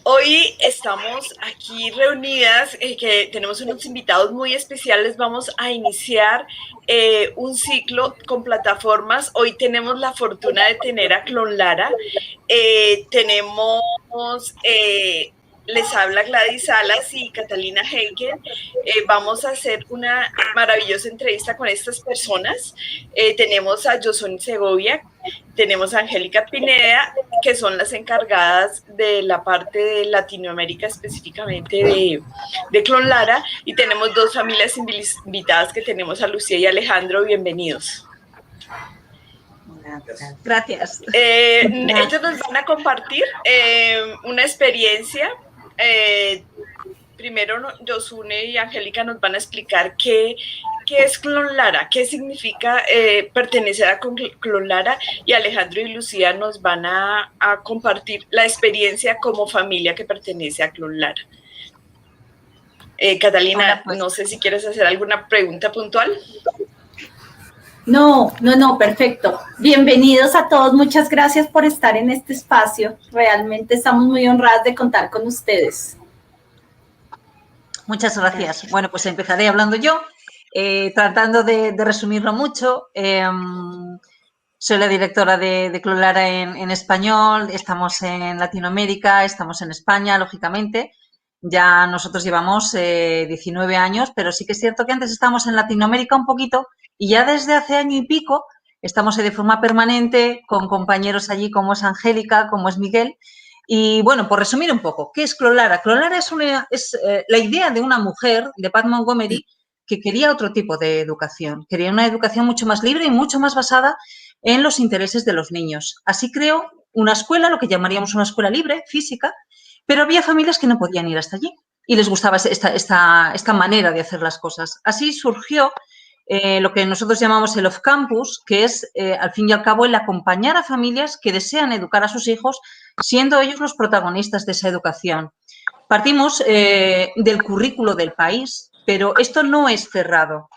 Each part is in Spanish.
Hoy estamos aquí reunidas, que tenemos unos invitados muy especiales. Vamos a iniciar un ciclo con plataformas. Hoy tenemos la fortuna de tener a Clon Lara. Tenemos, les habla Gladys Salas y Catalina Heiken. Vamos a hacer una maravillosa entrevista con estas personas. Tenemos a Josony Segovia, tenemos a Angélica Pineda, que son las encargadas de la parte de Latinoamérica, específicamente de Clon Lara, y tenemos dos familias invitadas que tenemos a Lucía y Alejandro. Bienvenidos. Gracias. Ellos nos van a compartir una experiencia. Primero, Josune y Angélica nos van a explicar qué es Clon Lara, qué significa pertenecer a Clon Lara, y Alejandro y Lucía nos van a compartir la experiencia como familia que pertenece a Clon Lara. Catalina, hola, pues. No sé si quieres hacer alguna pregunta puntual. No, perfecto. Bienvenidos a todos, muchas gracias por estar en este espacio. Realmente estamos muy honradas de contar con ustedes. Muchas gracias. Bueno, pues empezaré hablando yo, tratando de resumirlo mucho. Soy la directora de Clon Lara en español, estamos en Latinoamérica, estamos en España, lógicamente. Ya nosotros llevamos 19 años, pero sí que es cierto que antes estábamos en Latinoamérica un poquito y ya desde hace año y pico estamos de forma permanente con compañeros allí como es Angélica, como es Miguel. Y bueno, por resumir un poco, ¿qué es Clon Lara? Clon Lara es la idea de una mujer, de Pat Montgomery, que quería otro tipo de educación. Quería una educación mucho más libre y mucho más basada en los intereses de los niños. Así creó una escuela, lo que llamaríamos una escuela libre, física, pero había familias que no podían ir hasta allí y les gustaba esta manera de hacer las cosas. Así surgió lo que nosotros llamamos el off-campus, que es, al fin y al cabo, el acompañar a familias que desean educar a sus hijos, siendo ellos los protagonistas de esa educación. Partimos del currículo del país, pero esto no es cerrado.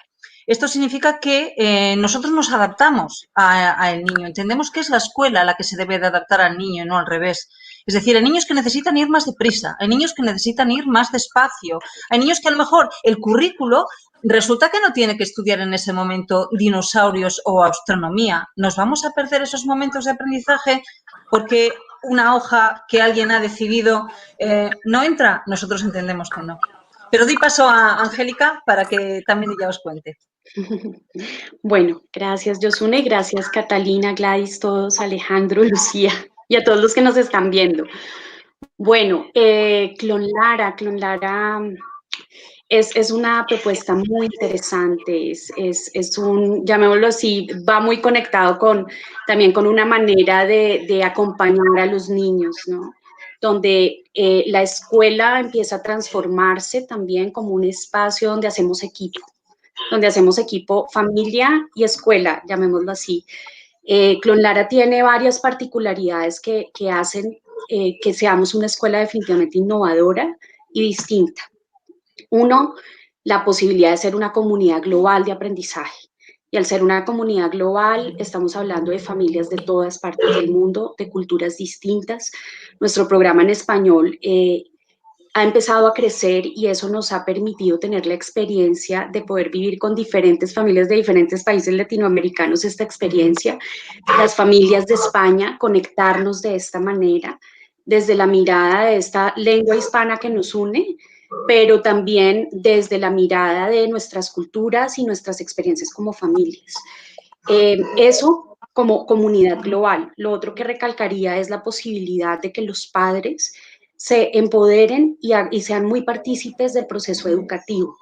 Esto significa que nosotros nos adaptamos al niño. Entendemos que es la escuela la que se debe de adaptar al niño y no al revés. Es decir, hay niños que necesitan ir más deprisa, hay niños que necesitan ir más despacio, hay niños que a lo mejor el currículo resulta que no tiene que estudiar en ese momento dinosaurios o astronomía. ¿Nos vamos a perder esos momentos de aprendizaje porque una hoja que alguien ha decidido no entra? Nosotros entendemos que no. Pero doy paso a Angélica para que también ella os cuente. Bueno, gracias Josune, gracias Catalina, Gladys, todos, Alejandro, Lucía y a todos los que nos están viendo. Bueno, Clon Lara es una propuesta muy interesante, es un, llamémoslo así, va muy conectado también con una manera de acompañar a los niños, ¿no? Donde la escuela empieza a transformarse también como un espacio donde hacemos equipo, familia y escuela, llamémoslo así. Clon Lara tiene varias particularidades que hacen que seamos una escuela definitivamente innovadora y distinta. Uno, la posibilidad de ser una comunidad global de aprendizaje. Y al ser una comunidad global, estamos hablando de familias de todas partes del mundo, de culturas distintas. Nuestro programa en español ha empezado a crecer y eso nos ha permitido tener la experiencia de poder vivir con diferentes familias de diferentes países latinoamericanos esta experiencia, las familias de España, conectarnos de esta manera, desde la mirada de esta lengua hispana que nos une, pero también desde la mirada de nuestras culturas y nuestras experiencias como familias. Eso como comunidad global. Lo otro que recalcaría es la posibilidad de que los padres se empoderen y sean muy partícipes del proceso educativo.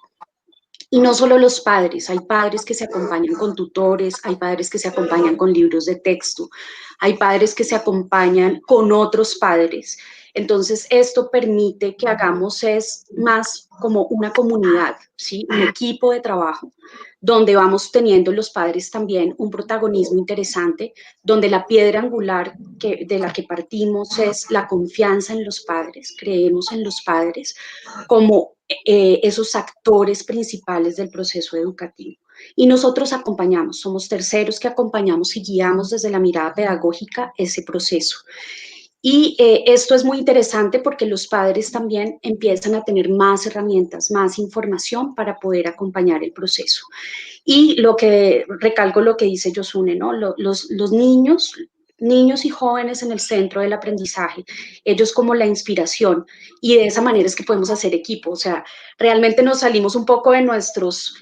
Y no solo los padres, hay padres que se acompañan con tutores, hay padres que se acompañan con libros de texto, hay padres que se acompañan con otros padres. Entonces, esto permite que hagamos es más como una comunidad, ¿sí? Un equipo de trabajo, donde vamos teniendo los padres también un protagonismo interesante, donde la piedra angular de la que partimos es la confianza en los padres, creemos en los padres como esos actores principales del proceso educativo. Y nosotros acompañamos, somos terceros que acompañamos y guiamos desde la mirada pedagógica ese proceso. Y esto es muy interesante porque los padres también empiezan a tener más herramientas, más información para poder acompañar el proceso. Y lo que recalco lo que dice Yosune, ¿no? Los niños y jóvenes en el centro del aprendizaje, ellos como la inspiración, y de esa manera es que podemos hacer equipo. O sea, realmente nos salimos un poco de nuestros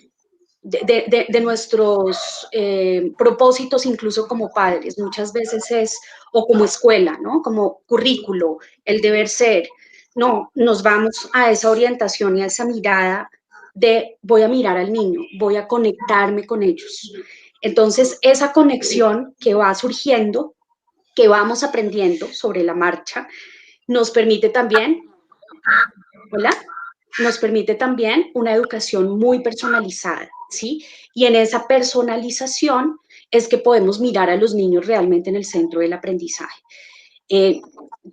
propósitos, incluso como padres. Muchas veces es, o como escuela, ¿no? Como currículo, el deber ser. No, nos vamos a esa orientación y a esa mirada de voy a mirar al niño, voy a conectarme con ellos. Entonces, esa conexión que va surgiendo, que vamos aprendiendo sobre la marcha, nos permite también, hola, nos permite también una educación muy personalizada, ¿sí? Y en esa personalización es que podemos mirar a los niños realmente en el centro del aprendizaje.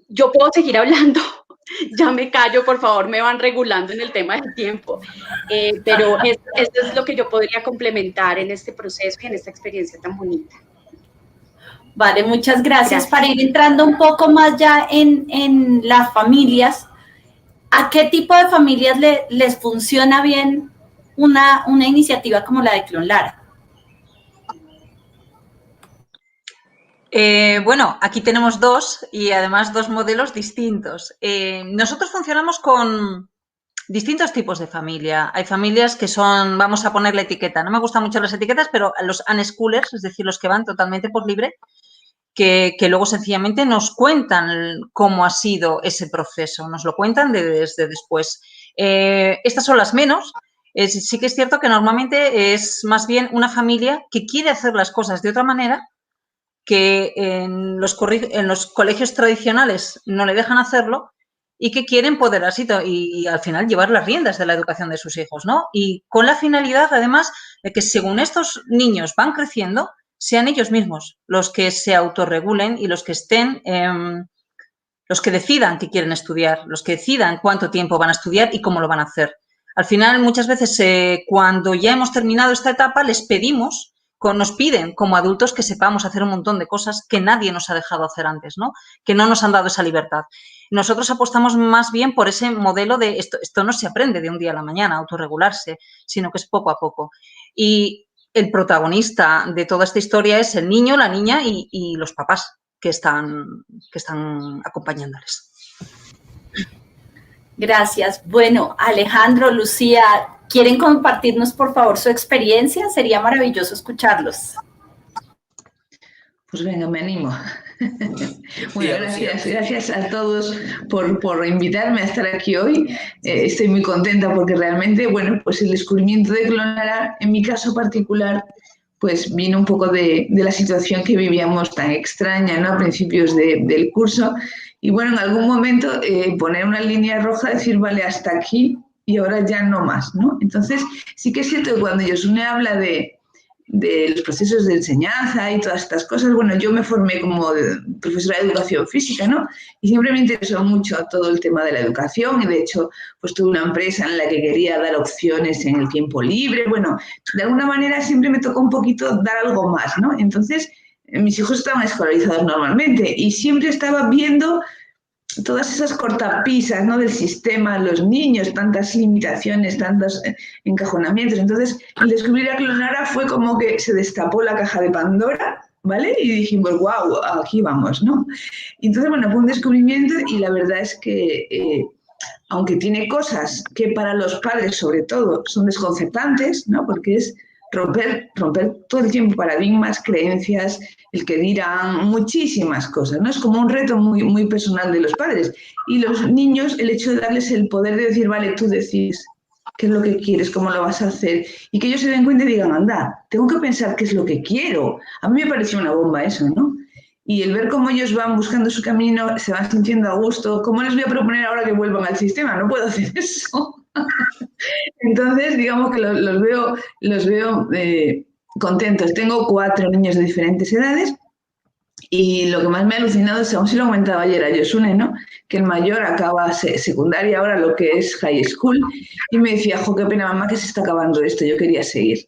Yo puedo seguir hablando, ya me callo, por favor, me van regulando en el tema del tiempo, pero esto es lo que yo podría complementar en este proceso y en esta experiencia tan bonita. Vale, muchas gracias. Para ir entrando un poco más ya en las familias, ¿a qué tipo de familias les funciona bien una iniciativa como la de Clonlara? Bueno, aquí tenemos dos y además dos modelos distintos. Nosotros funcionamos con distintos tipos de familia. Hay familias que son, vamos a poner la etiqueta, no me gustan mucho las etiquetas, pero los unschoolers, es decir, los que van totalmente por libre, que luego sencillamente nos cuentan cómo ha sido ese proceso, nos lo cuentan desde después. Estas son las menos. Sí que es cierto que normalmente es más bien una familia que quiere hacer las cosas de otra manera, que en los colegios tradicionales no le dejan hacerlo y que quieren poder así y al final llevar las riendas de la educación de sus hijos, ¿no? Y con la finalidad, además, de que según estos niños van creciendo, sean ellos mismos los que se autorregulen y los que estén, los que decidan que quieren estudiar, los que decidan cuánto tiempo van a estudiar y cómo lo van a hacer. Al final, muchas veces, cuando ya hemos terminado esta etapa, les pedimos, nos piden como adultos que sepamos hacer un montón de cosas que nadie nos ha dejado hacer antes, ¿no? Que no nos han dado esa libertad. Nosotros apostamos más bien por ese modelo de esto no se aprende de un día a la mañana, autorregularse, sino que es poco a poco. Y el protagonista de toda esta historia es el niño, la niña y los papás que están acompañándoles. Gracias. Bueno, Alejandro, Lucía, ¿quieren compartirnos, por favor, su experiencia? Sería maravilloso escucharlos. Pues venga, me animo. Bueno, gracias a todos por invitarme a estar aquí hoy. Estoy muy contenta porque realmente, bueno, pues el descubrimiento de Clonlara, en mi caso particular, pues vino un poco de la situación que vivíamos tan extraña, ¿no? A principios del curso. Y bueno, en algún momento poner una línea roja, decir, vale, hasta aquí y ahora ya no más, ¿no? Entonces, sí que es cierto que cuando Yosune habla de los procesos de enseñanza y todas estas cosas, bueno, yo me formé como profesora de educación física, ¿no? Y siempre me interesó mucho todo el tema de la educación y de hecho, pues tuve una empresa en la que quería dar opciones en el tiempo libre, bueno, de alguna manera siempre me tocó un poquito dar algo más, ¿no? Entonces, mis hijos estaban escolarizados normalmente y siempre estaba viendo todas esas cortapisas, ¿no? Del sistema, los niños, tantas limitaciones, tantos encajonamientos. Entonces, el descubrir a Clonlara fue como que se destapó la caja de Pandora, ¿vale? Y dijimos, wow, aquí vamos, ¿no? Y entonces, bueno, fue un descubrimiento y la verdad es que, aunque tiene cosas que para los padres, sobre todo, son desconcertantes, ¿no? Porque es romper todo el tiempo paradigmas, creencias, el que dirán, muchísimas cosas, ¿no? Es como un reto muy, muy personal de los padres. Y los niños, el hecho de darles el poder de decir, vale, tú decides qué es lo que quieres, cómo lo vas a hacer, y que ellos se den cuenta y digan, anda, tengo que pensar qué es lo que quiero. A mí me pareció una bomba eso, ¿no? Y el ver cómo ellos van buscando su camino, se van sintiendo a gusto, ¿cómo les voy a proponer ahora que vuelvan al sistema? No puedo hacer eso. Entonces, digamos que los veo contentos. Tengo 4 niños de diferentes edades y lo que más me ha alucinado es, aún si lo comentaba ayer a Yosune, ¿no? Que el mayor acaba secundaria, ahora lo que es high school, y me decía, jo, qué pena mamá que se está acabando esto, yo quería seguir.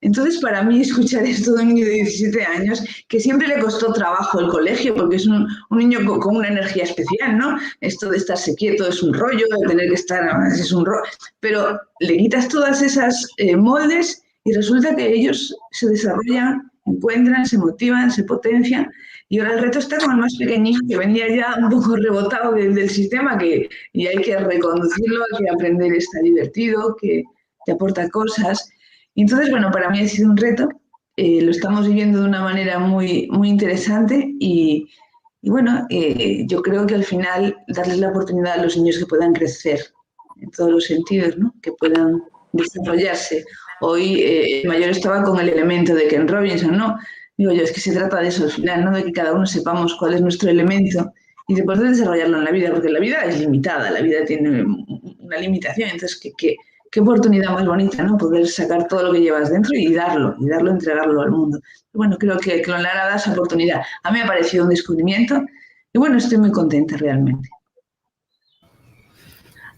Entonces, para mí, escuchar esto de un niño de 17 años, que siempre le costó trabajo el colegio, porque es un niño con una energía especial, ¿no? Esto de estarse quieto es un rollo, de tener que estar, es un rollo. Pero le quitas todas esas moldes y resulta que ellos se desarrollan, encuentran, se motivan, se potencian. Y ahora el reto está con el más pequeñito, que venía ya un poco rebotado del sistema, y hay que reconducirlo, hay que aprender, está divertido, que te aporta cosas. Y entonces, bueno, para mí ha sido un reto, lo estamos viviendo de una manera muy, muy interesante y bueno, yo creo que al final darles la oportunidad a los niños que puedan crecer en todos los sentidos, ¿no? Que puedan desarrollarse. Hoy el mayor estaba con el elemento de Ken Robinson, ¿no? Digo yo, es que se trata de eso al final, ¿no? De que cada uno sepamos cuál es nuestro elemento y después de desarrollarlo en la vida, porque la vida es limitada, la vida tiene una limitación, entonces qué oportunidad más bonita, ¿no? Poder sacar todo lo que llevas dentro y darlo, entregarlo al mundo. Bueno, creo que Clonlara da esa oportunidad. A mí me ha parecido un descubrimiento y bueno, estoy muy contenta realmente.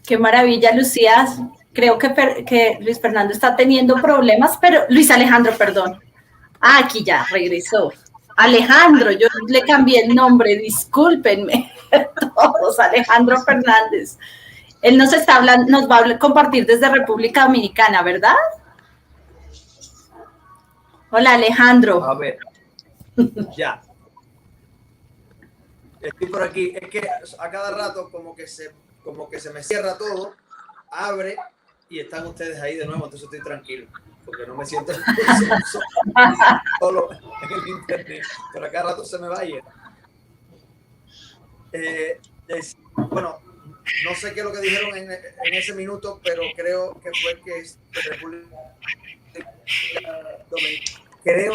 Qué maravilla, Lucía. Creo que Luis Fernando está teniendo problemas, pero Luis Alejandro, perdón. Ah, aquí ya, regresó. Alejandro, yo le cambié el nombre, discúlpenme todos, Alejandro Fernández. Él nos está hablando, nos va a compartir desde República Dominicana, ¿verdad? Hola, Alejandro. A ver, ya. Estoy por aquí. Es que a cada rato como que se me cierra todo, abre y están ustedes ahí de nuevo, entonces estoy tranquilo, porque no me siento solo en el internet, pero a cada rato se me va a ir. Bueno, no sé qué es lo que dijeron en ese minuto, pero creo que fue que es de República Dominicana. Creo,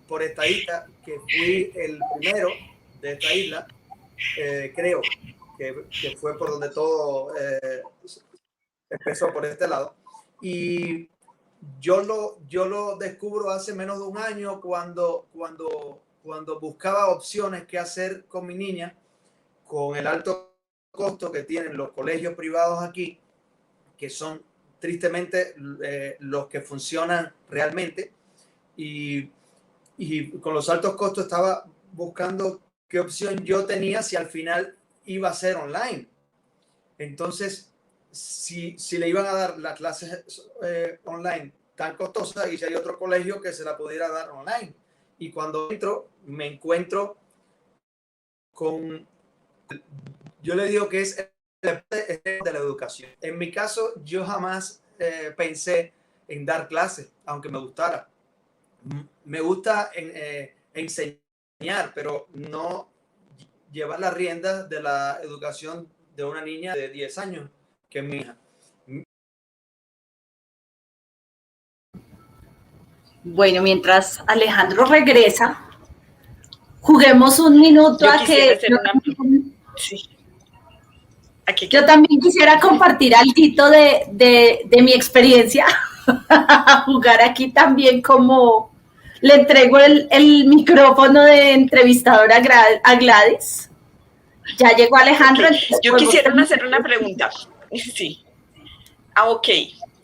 por estadística, que fui el primero de esta isla. Creo que fue por donde todo empezó, por este lado. Y yo lo descubro hace menos de un año cuando buscaba opciones que hacer con mi niña, con el alto costo que tienen los colegios privados aquí, que son tristemente los que funcionan realmente. Y con los altos costos estaba buscando qué opción yo tenía si al final iba a ser online. Entonces, si le iban a dar las clases online tan costosas, y si hay otro colegio que se la pudiera dar online. Y cuando entro, me encuentro con... Yo le digo que es el de la educación. En mi caso, yo jamás pensé en dar clases, aunque me gustara. Me gusta enseñar, pero no llevar las riendas de la educación de una niña de 10 años, que es mi hija. Bueno, mientras Alejandro regresa, juguemos un minuto yo a que... Yo también quisiera compartir algo de mi experiencia. Jugar aquí también como le entrego el micrófono de entrevistadora a Gladys. Ya llegó Alejandro. Okay. Yo quisiera hacer una pregunta. Sí. Ok.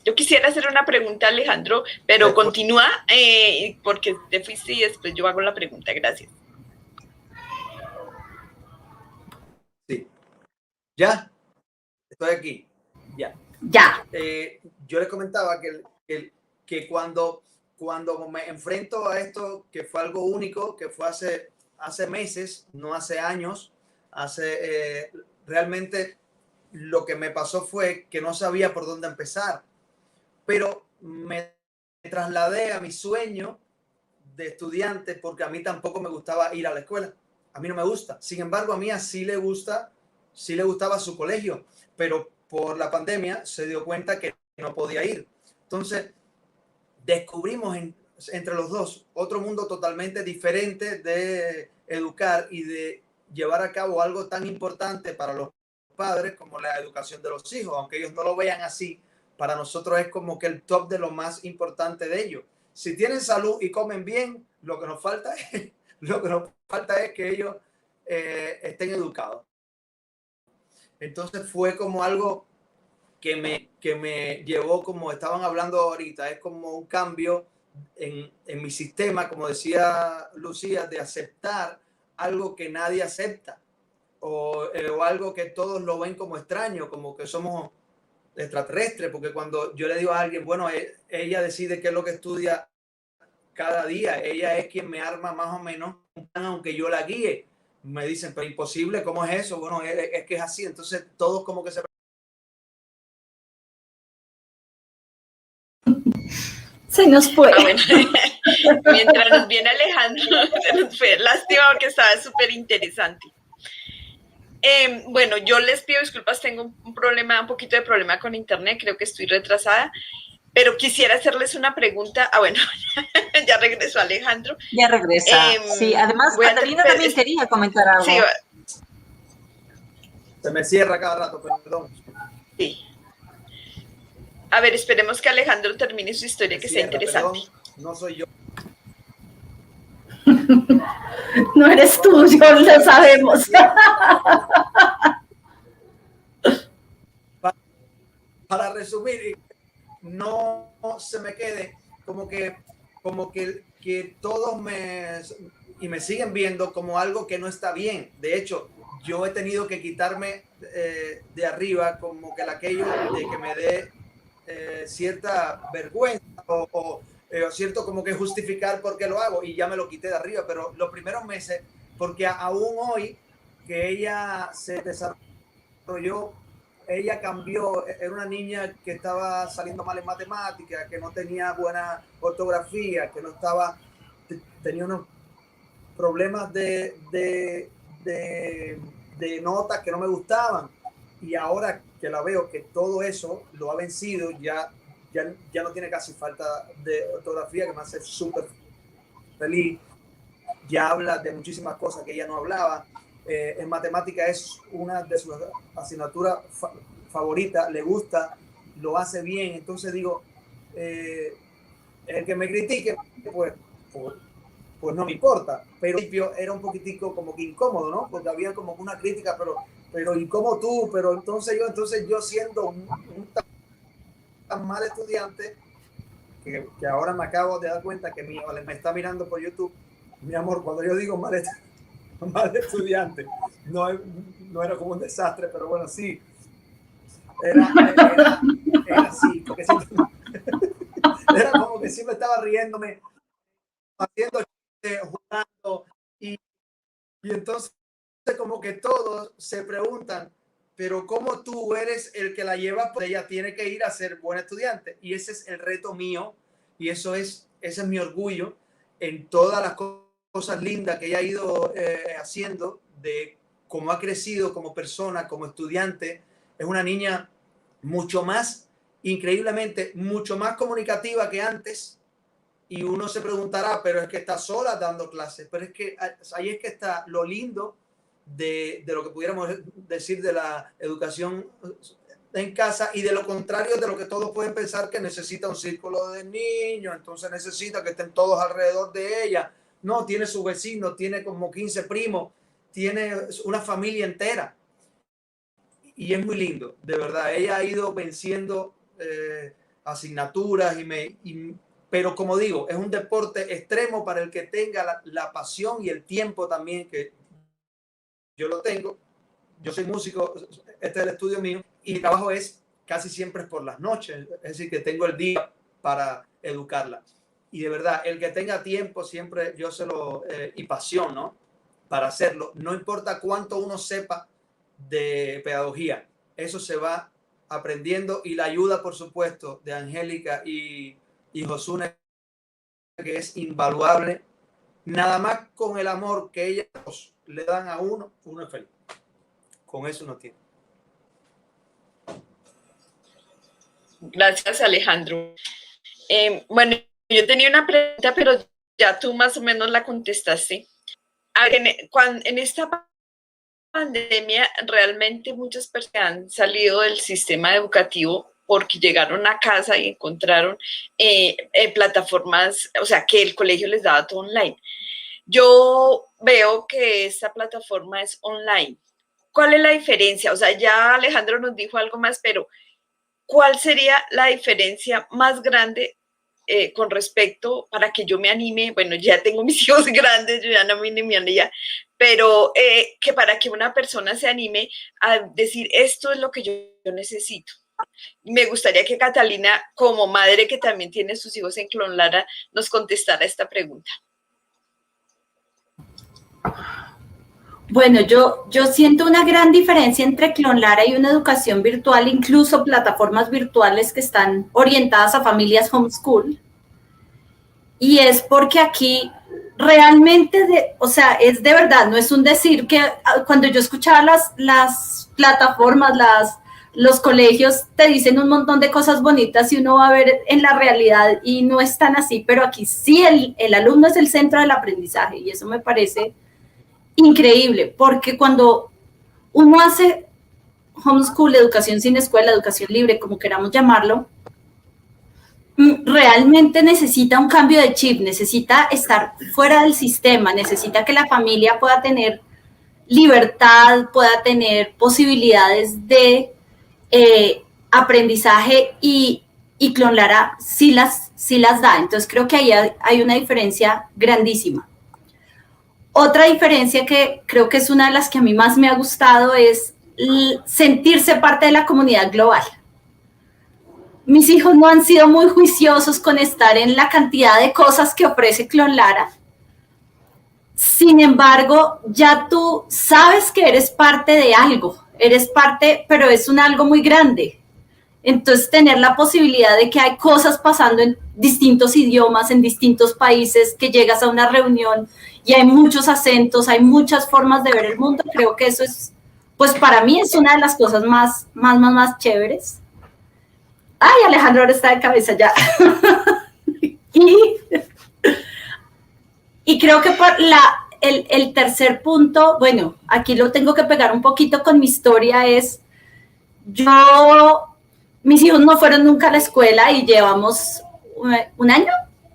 Yo quisiera hacer una pregunta, Alejandro, pero continúa porque te fuiste y después yo hago la pregunta. Gracias. Sí. ¿Ya? Estoy aquí. Ya. Ya. Yo les comentaba que cuando me enfrento a esto, que fue algo único, que fue hace meses, no hace años, realmente lo que me pasó fue que no sabía por dónde empezar, pero me trasladé a mi sueño de estudiante, porque a mí tampoco me gustaba ir a la escuela. A mí no me gusta. Sin embargo, a mí sí le gustaba su colegio, pero por la pandemia se dio cuenta que no podía ir. Entonces, descubrimos entre los dos otro mundo totalmente diferente de educar y de llevar a cabo algo tan importante para los padres como la educación de los hijos. Aunque ellos no lo vean así, para nosotros es como que el top de lo más importante de ellos. Si tienen salud y comen bien, lo que nos falta es que ellos estén educados. Entonces fue como algo que me llevó, como estaban hablando ahorita, es como un cambio en mi sistema, como decía Lucía, de aceptar algo que nadie acepta o algo que todos lo ven como extraño, como que somos extraterrestres, porque cuando yo le digo a alguien, bueno, ella decide qué es lo que estudia cada día, ella es quien me arma más o menos un plan, aunque yo la guíe. Me dicen, pero imposible, ¿cómo es eso? Bueno, es que es así. Entonces todos como que se nos fue. Bueno. Mientras nos viene Alejandro, se nos fue. Lástima porque estaba súper interesante. Bueno, yo les pido disculpas, tengo un poquito de problema con internet, creo que estoy retrasada, pero quisiera hacerles una pregunta. Bueno, ya regresó Alejandro. Ya regresa, sí. Además, Catalina también quería comentar algo. Sí. Se me cierra cada rato, perdón. Sí. A ver, esperemos que Alejandro termine su historia, que sea interesante. Perdón, no soy yo. No eres tú, yo lo sabemos. Para resumir, no se me quede como que todos me siguen viendo como algo que no está bien. De hecho, yo he tenido que quitarme de arriba como que aquello de que me dé cierta vergüenza o cierto como que justificar por qué lo hago, y ya me lo quité de arriba. Pero los primeros meses, porque aún hoy que ella se desarrolló, ella cambió, era una niña que estaba saliendo mal en matemáticas, que no tenía buena ortografía, que no estaba, tenía unos problemas de notas que no me gustaban, y ahora que la veo que todo eso lo ha vencido, ya no tiene casi falta de ortografía, que me hace súper feliz. Ya habla de muchísimas cosas que ella no hablaba. En matemática es una de sus asignaturas favoritas, le gusta, lo hace bien. Entonces digo, el que me critique, pues no me importa. Pero al principio era un poquitico como que incómodo, ¿no? Porque había como una crítica, pero ¿y cómo tú? Pero entonces yo siendo un tan mal estudiante, que ahora me acabo de dar cuenta que me está mirando por YouTube. Mi amor, cuando yo digo mal estudiante, no era como un desastre, pero bueno, sí. Era así, porque siempre, era como que siempre estaba riéndome, haciendo chistes, jugando, y entonces como que todos se preguntan, pero ¿cómo tú eres el que la lleva? Pues ella tiene que ir a ser buena estudiante, y ese es el reto mío, y ese es mi orgullo en todas las cosas lindas que ella ha ido haciendo, de cómo ha crecido como persona, como estudiante. Es una niña mucho más, increíblemente, mucho más comunicativa que antes, y uno se preguntará, pero es que está sola dando clases, pero es que ahí es que está lo lindo de lo que pudiéramos decir de la educación en casa, y de lo contrario de lo que todos pueden pensar, que necesita un círculo de niños, entonces necesita que estén todos alrededor de ella. No, tiene sus vecinos, tiene como 15 primos, tiene una familia entera, y es muy lindo, de verdad. Ella ha ido venciendo asignaturas, pero como digo, es un deporte extremo para el que tenga la pasión y el tiempo también, que yo lo tengo. Yo soy músico, este es el estudio mío, y mi trabajo casi siempre es por las noches, es decir, que tengo el día para educarla. Y de verdad, el que tenga tiempo siempre, yo y pasión, ¿no?, para hacerlo, no importa cuánto uno sepa de pedagogía, eso se va aprendiendo, y la ayuda, por supuesto, de Angélica y Josune, que es invaluable. Nada más con el amor que ellos le dan a uno es feliz. Con eso uno tiene. Gracias, Alejandro. Bueno, yo tenía una pregunta, pero ya tú más o menos la contestaste. A ver, en esta pandemia, realmente muchas personas han salido del sistema educativo porque llegaron a casa y encontraron plataformas, o sea, que el colegio les daba todo online. Yo veo que esta plataforma es online. ¿Cuál es la diferencia? O sea, ya Alejandro nos dijo algo más, pero ¿cuál sería la diferencia más grande con respecto para que yo me anime, bueno, ya tengo mis hijos grandes, yo ya no me animaría, pero que para que una persona se anime a decir, esto es lo que yo necesito. Me gustaría que Catalina, como madre que también tiene sus hijos en Clonlara, nos contestara esta pregunta. Bueno, yo siento una gran diferencia entre Clonlara y una educación virtual, incluso plataformas virtuales que están orientadas a familias homeschool. Y es porque aquí realmente, o sea, es de verdad, no es un decir que cuando yo escuchaba las plataformas, los colegios te dicen un montón de cosas bonitas y uno va a ver en la realidad y no es tan así, pero aquí sí el alumno es el centro del aprendizaje y eso me parece increíble, porque cuando uno hace homeschool, educación sin escuela, educación libre, como queramos llamarlo, realmente necesita un cambio de chip, necesita estar fuera del sistema, necesita que la familia pueda tener libertad, pueda tener posibilidades de aprendizaje y Clonlara sí las da. Entonces creo que ahí hay una diferencia grandísima. Otra diferencia que creo que es una de las que a mí más me ha gustado es sentirse parte de la comunidad global. Mis hijos no han sido muy juiciosos con estar en la cantidad de cosas que ofrece Clonlara. Sin embargo, ya tú sabes que eres parte de algo, eres parte, pero es un algo muy grande. Entonces, tener la posibilidad de que hay cosas pasando en distintos idiomas, en distintos países, que llegas a una reunión y hay muchos acentos, hay muchas formas de ver el mundo, creo que eso es, pues para mí es una de las cosas más chéveres. Ay, Alejandro ahora está de cabeza ya. Y creo que por el tercer punto, bueno, aquí lo tengo que pegar un poquito con mi historia, es mis hijos no fueron nunca a la escuela y llevamos un año,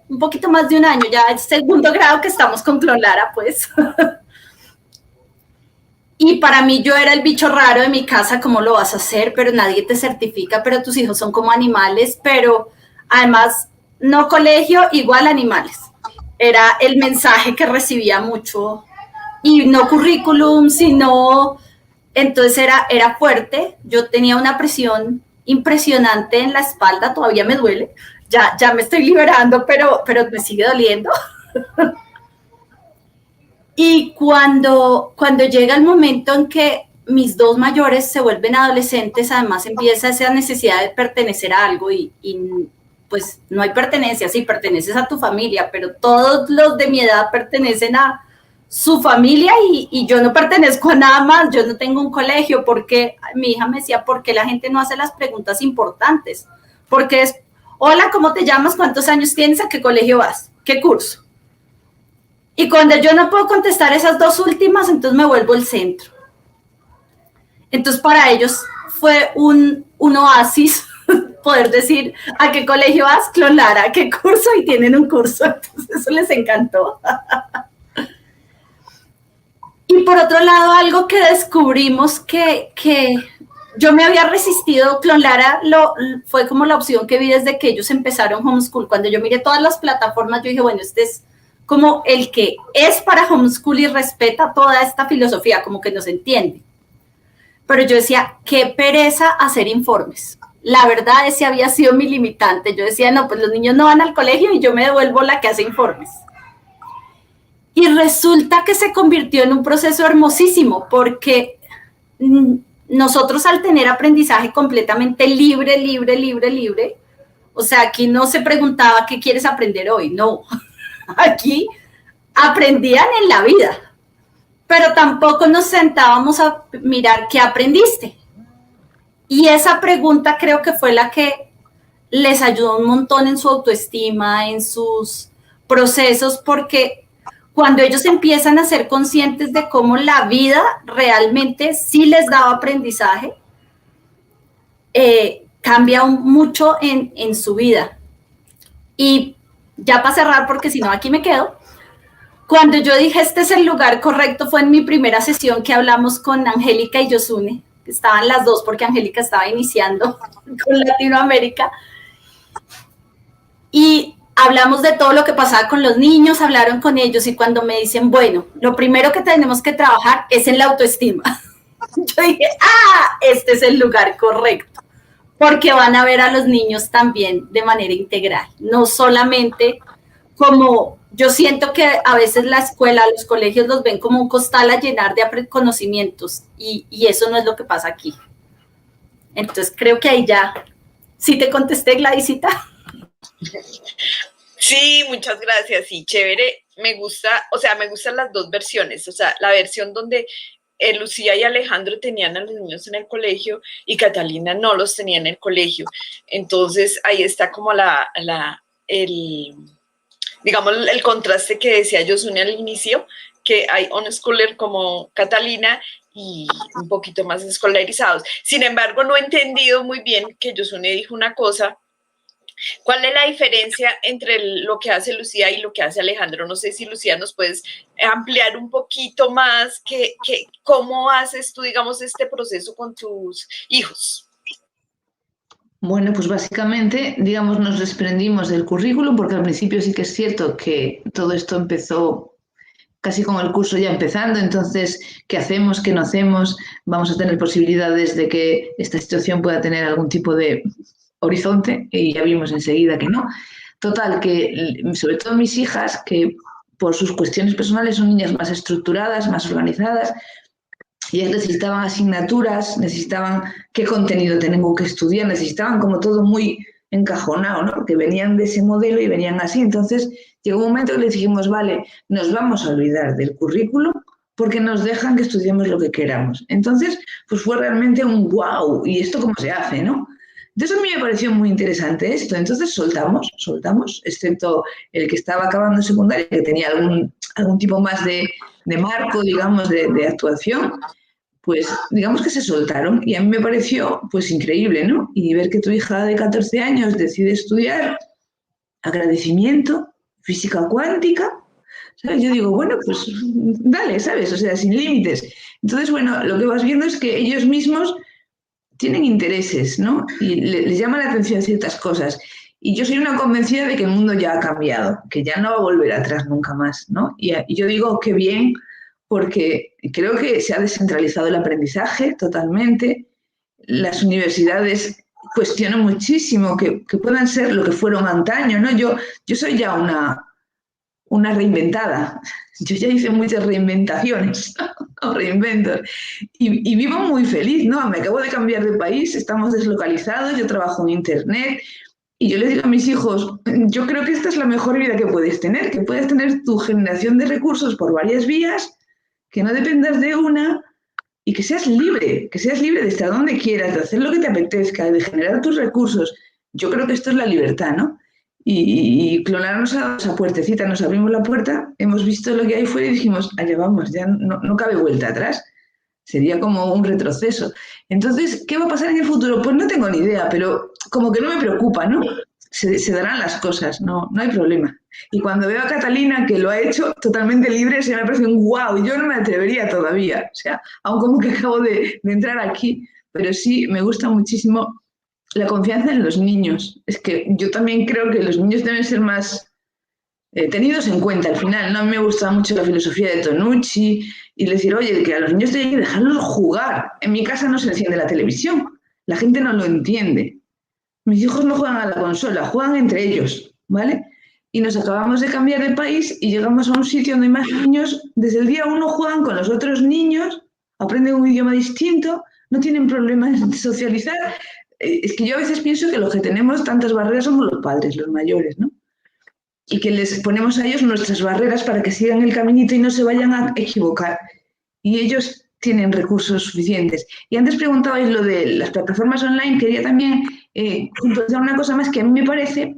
un poquito más de un año, ya es segundo grado que estamos con Clonlara, pues. Y para mí yo era el bicho raro de mi casa, ¿cómo lo vas a hacer? Pero nadie te certifica, pero tus hijos son como animales, pero además no colegio, igual animales. Era el mensaje que recibía mucho y no currículum, sino, entonces era fuerte. Yo tenía una presión impresionante en la espalda, todavía me duele, ya me estoy liberando, pero me sigue doliendo. Y cuando llega el momento en que mis dos mayores se vuelven adolescentes, además empieza esa necesidad de pertenecer a algo y pues no hay pertenencia, sí, perteneces a tu familia, pero todos los de mi edad pertenecen a su familia y yo no pertenezco a nada más, yo no tengo un colegio, porque mi hija me decía, ¿por qué la gente no hace las preguntas importantes? Porque es, hola, ¿cómo te llamas? ¿Cuántos años tienes? ¿A qué colegio vas? ¿Qué curso? Y cuando yo no puedo contestar esas dos últimas, entonces me vuelvo el centro. Entonces para ellos fue un oasis poder decir, ¿a qué colegio vas? Clonlara, ¿a qué curso? Y tienen un curso, entonces eso les encantó. Y por otro lado, algo que descubrimos que yo me había resistido, Clonlara fue como la opción que vi desde que ellos empezaron homeschool. Cuando yo miré todas las plataformas, yo dije, bueno, este es como el que es para homeschool y respeta toda esta filosofía, como que nos entiende. Pero yo decía, qué pereza hacer informes. La verdad, ese había sido mi limitante. Yo decía, no, pues los niños no van al colegio y yo me devuelvo la que hace informes. Y resulta que se convirtió en un proceso hermosísimo, porque nosotros al tener aprendizaje completamente libre, o sea, aquí no se preguntaba qué quieres aprender hoy, no. Aquí aprendían en la vida, pero tampoco nos sentábamos a mirar qué aprendiste. Y esa pregunta creo que fue la que les ayudó un montón en su autoestima, en sus procesos, porque cuando ellos empiezan a ser conscientes de cómo la vida realmente sí les daba aprendizaje, cambia mucho en su vida. Y ya para cerrar, porque si no aquí me quedo, cuando yo dije este es el lugar correcto, fue en mi primera sesión que hablamos con Angélica y Yosune, que estaban las dos porque Angélica estaba iniciando con Latinoamérica, y hablamos de todo lo que pasaba con los niños, hablaron con ellos y cuando me dicen, bueno, lo primero que tenemos que trabajar es en la autoestima. Yo dije, este es el lugar correcto, porque van a ver a los niños también de manera integral, no solamente como, yo siento que a veces la escuela, los colegios los ven como un costal a llenar de conocimientos y eso no es lo que pasa aquí. Entonces creo que ahí ya, ¿sí te contesté, Gladysita? Sí, muchas gracias, sí, chévere, me gusta, o sea, me gustan las dos versiones, o sea, la versión donde Lucía y Alejandro tenían a los niños en el colegio y Catalina no los tenía en el colegio, entonces ahí está como digamos, el contraste que decía Yosune al inicio, que hay unschooler como Catalina y un poquito más escolarizados. Sin embargo, no he entendido muy bien que Yosune dijo una cosa. ¿Cuál es la diferencia entre lo que hace Lucía y lo que hace Alejandro? No sé si, Lucía, nos puedes ampliar un poquito más cómo haces tú, digamos, este proceso con tus hijos. Bueno, pues básicamente, digamos, nos desprendimos del currículum, porque al principio sí que es cierto que todo esto empezó casi con el curso ya empezando, entonces, ¿qué hacemos? ¿Qué no hacemos? Vamos a tener posibilidades de que esta situación pueda tener algún tipo de horizonte, y ya vimos enseguida que no. Total, que sobre todo mis hijas, que por sus cuestiones personales son niñas más estructuradas, más organizadas, y ellas necesitaban asignaturas, necesitaban qué contenido tengo que estudiar, necesitaban como todo muy encajonado, ¿no? Porque venían de ese modelo y venían así. Entonces llegó un momento que les dijimos, vale, nos vamos a olvidar del currículum porque nos dejan que estudiemos lo que queramos. Entonces, pues fue realmente un wow, ¿y esto cómo se hace, no? Entonces a mí me pareció muy interesante esto. Entonces soltamos, excepto el que estaba acabando secundaria, que tenía algún tipo más de marco, digamos, de actuación, pues digamos que se soltaron y a mí me pareció pues increíble, ¿no? Y ver que tu hija de 14 años decide estudiar agradecimiento, física cuántica, ¿sabes? Yo digo, bueno, pues dale, ¿sabes? O sea, sin límites. Entonces, bueno, lo que vas viendo es que ellos mismos tienen intereses, ¿no? Y les llama la atención ciertas cosas. Y yo soy una convencida de que el mundo ya ha cambiado, que ya no va a volver atrás nunca más, ¿no? Y yo digo, qué bien, porque creo que se ha descentralizado el aprendizaje totalmente. Las universidades cuestionan muchísimo que puedan ser lo que fueron antaño, ¿no? Yo soy ya una reinventada. Yo ya hice muchas reinventaciones o reinventos y vivo muy feliz, ¿no? Me acabo de cambiar de país, estamos deslocalizados, yo trabajo en internet y yo les digo a mis hijos, yo creo que esta es la mejor vida que puedes tener tu generación de recursos por varias vías, que no dependas de una y que seas libre de estar donde quieras, de hacer lo que te apetezca, de generar tus recursos. Yo creo que esto es la libertad, ¿no? Y Clolara nos ha dado esa puertecita, nos abrimos la puerta, hemos visto lo que hay fuera y dijimos, allá vamos, ya no cabe vuelta atrás. Sería como un retroceso. Entonces, ¿qué va a pasar en el futuro? Pues no tengo ni idea, pero como que no me preocupa, ¿no? Se darán las cosas, no hay problema. Y cuando veo a Catalina, que lo ha hecho totalmente libre, se me parece un wow, yo no me atrevería todavía, o sea, aún como que acabo de entrar aquí, pero sí, me gusta muchísimo la confianza en los niños. Es que yo también creo que los niños deben ser más tenidos en cuenta al final, ¿no? A mí me gusta mucho la filosofía de Tonucci y decir, oye, que a los niños hay que dejarlos jugar. En mi casa no se enciende la televisión, la gente no lo entiende. Mis hijos no juegan a la consola, juegan entre ellos, ¿vale? Y nos acabamos de cambiar de país y llegamos a un sitio donde hay más niños, desde el día 1 juegan con los otros niños, aprenden un idioma distinto, no tienen problemas en socializar. Es que yo a veces pienso que los que tenemos tantas barreras somos los padres, los mayores, ¿no? Y que les ponemos a ellos nuestras barreras para que sigan el caminito y no se vayan a equivocar. Y ellos tienen recursos suficientes. Y antes preguntabais lo de las plataformas online, quería también puntualizar una cosa más que a mí me parece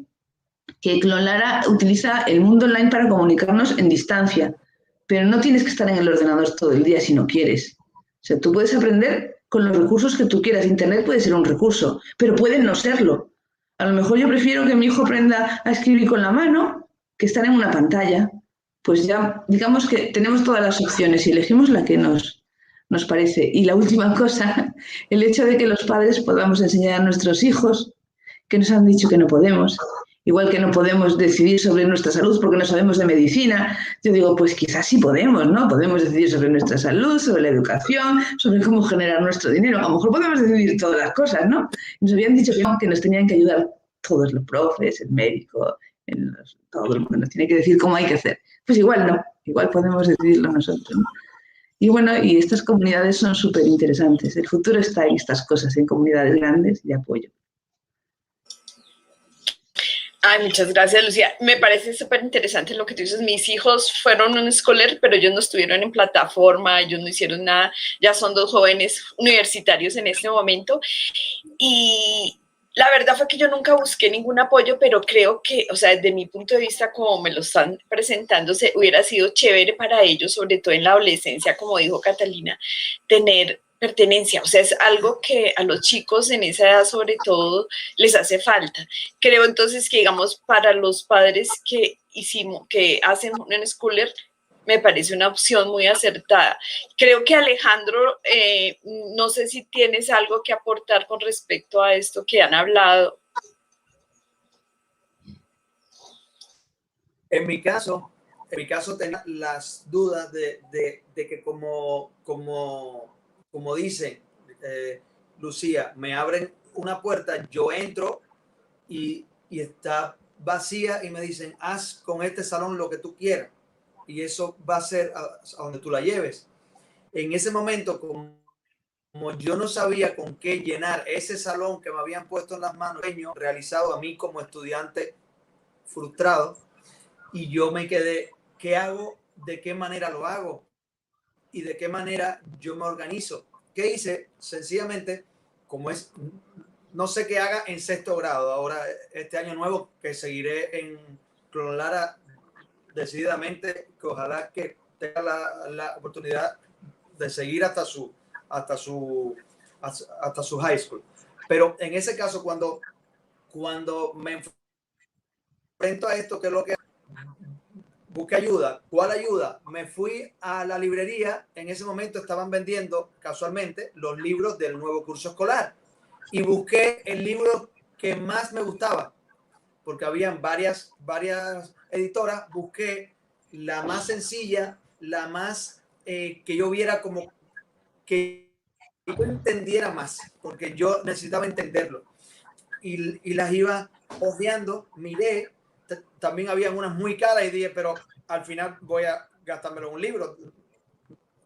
que Clolara utiliza el mundo online para comunicarnos en distancia, pero no tienes que estar en el ordenador todo el día si no quieres. O sea, tú puedes aprender con los recursos que tú quieras. Internet puede ser un recurso, pero puede no serlo. A lo mejor yo prefiero que mi hijo aprenda a escribir con la mano que estar en una pantalla. Pues ya, digamos que tenemos todas las opciones y elegimos la que nos parece. Y la última cosa, el hecho de que los padres podamos enseñar a nuestros hijos, que nos han dicho que no podemos, Igual que no podemos decidir sobre nuestra salud porque no sabemos de medicina, yo digo, pues quizás sí podemos, ¿no? Podemos decidir sobre nuestra salud, sobre la educación, sobre cómo generar nuestro dinero. A lo mejor podemos decidir todas las cosas, ¿no? Nos habían dicho que no, que nos tenían que ayudar todos los profes, el médico, todo el mundo nos tiene que decir cómo hay que hacer. Pues igual no, igual podemos decidirlo nosotros, ¿no? Y bueno, y estas comunidades son súper interesantes. El futuro está en estas cosas, en comunidades grandes de apoyo. Ay, muchas gracias, Lucía. Me parece súper interesante lo que tú dices. Mis hijos fueron un scholar, pero ellos no estuvieron en plataforma, ellos no hicieron nada. Ya son 2 jóvenes universitarios en este momento. Y la verdad fue que yo nunca busqué ningún apoyo, pero creo que, o sea, desde mi punto de vista, como me lo están presentando, hubiera sido chévere para ellos, sobre todo en la adolescencia, como dijo Catalina, tener pertenencia. O sea, es algo que a los chicos en esa edad, sobre todo, les hace falta. Creo entonces que, digamos, para los padres que hacen un schooler, me parece una opción muy acertada. Creo que Alejandro, no sé si tienes algo que aportar con respecto a esto que han hablado. En mi caso tenía las dudas de que como dice Lucía, me abren una puerta, yo entro y está vacía y me dicen, haz con este salón lo que tú quieras. Y eso va a ser a donde tú la lleves. En ese momento, como yo no sabía con qué llenar ese salón que me habían puesto en las manos, realizado a mí como estudiante frustrado, y yo me quedé, ¿qué hago? ¿De qué manera lo hago? ¿Y de qué manera yo me organizo? ¿Qué hice? Sencillamente, no sé qué haga en 6º grado, ahora este año nuevo que seguiré en Clolara decididamente, que ojalá que tenga la oportunidad de seguir hasta su high school. Pero en ese caso, cuando me enfrento a esto, ¿qué es lo que busqué ayuda? ¿Cuál ayuda? Me fui a la librería. En ese momento estaban vendiendo casualmente los libros del nuevo curso escolar y busqué el libro que más me gustaba, porque habían varias editoras. Busqué la más sencilla, la más que yo viera como que yo entendiera más, porque yo necesitaba entenderlo. Y las iba hojeando, miré, también habían unas muy caras y dije, pero al final voy a gastármelo en un libro,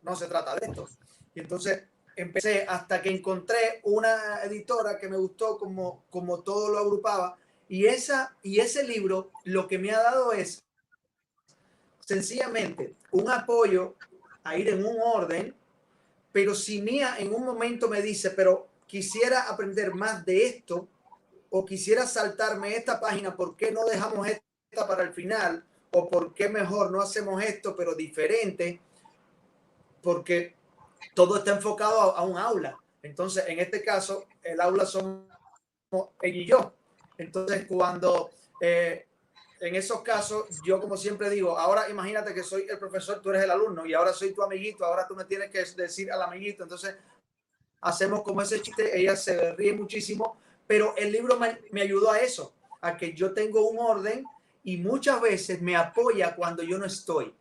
no se trata de esto. Y entonces empecé hasta que encontré una editora que me gustó como todo lo agrupaba. Y ese libro lo que me ha dado es sencillamente un apoyo a ir en un orden, pero si Mía en un momento me dice, pero quisiera aprender más de esto o quisiera saltarme esta página, ¿por qué no dejamos esta para el final? ¿O por qué mejor no hacemos esto pero diferente? Porque todo está enfocado a un aula. Entonces, en este caso, el aula somos ella y yo. Entonces, cuando en esos casos, yo como siempre digo, ahora imagínate que soy el profesor, tú eres el alumno y ahora soy tu amiguito, ahora tú me tienes que decir al amiguito. Entonces, hacemos como ese chiste, ella se ríe muchísimo, pero el libro me ayudó a eso, a que yo tengo un orden y muchas veces me apoya cuando yo no estoy.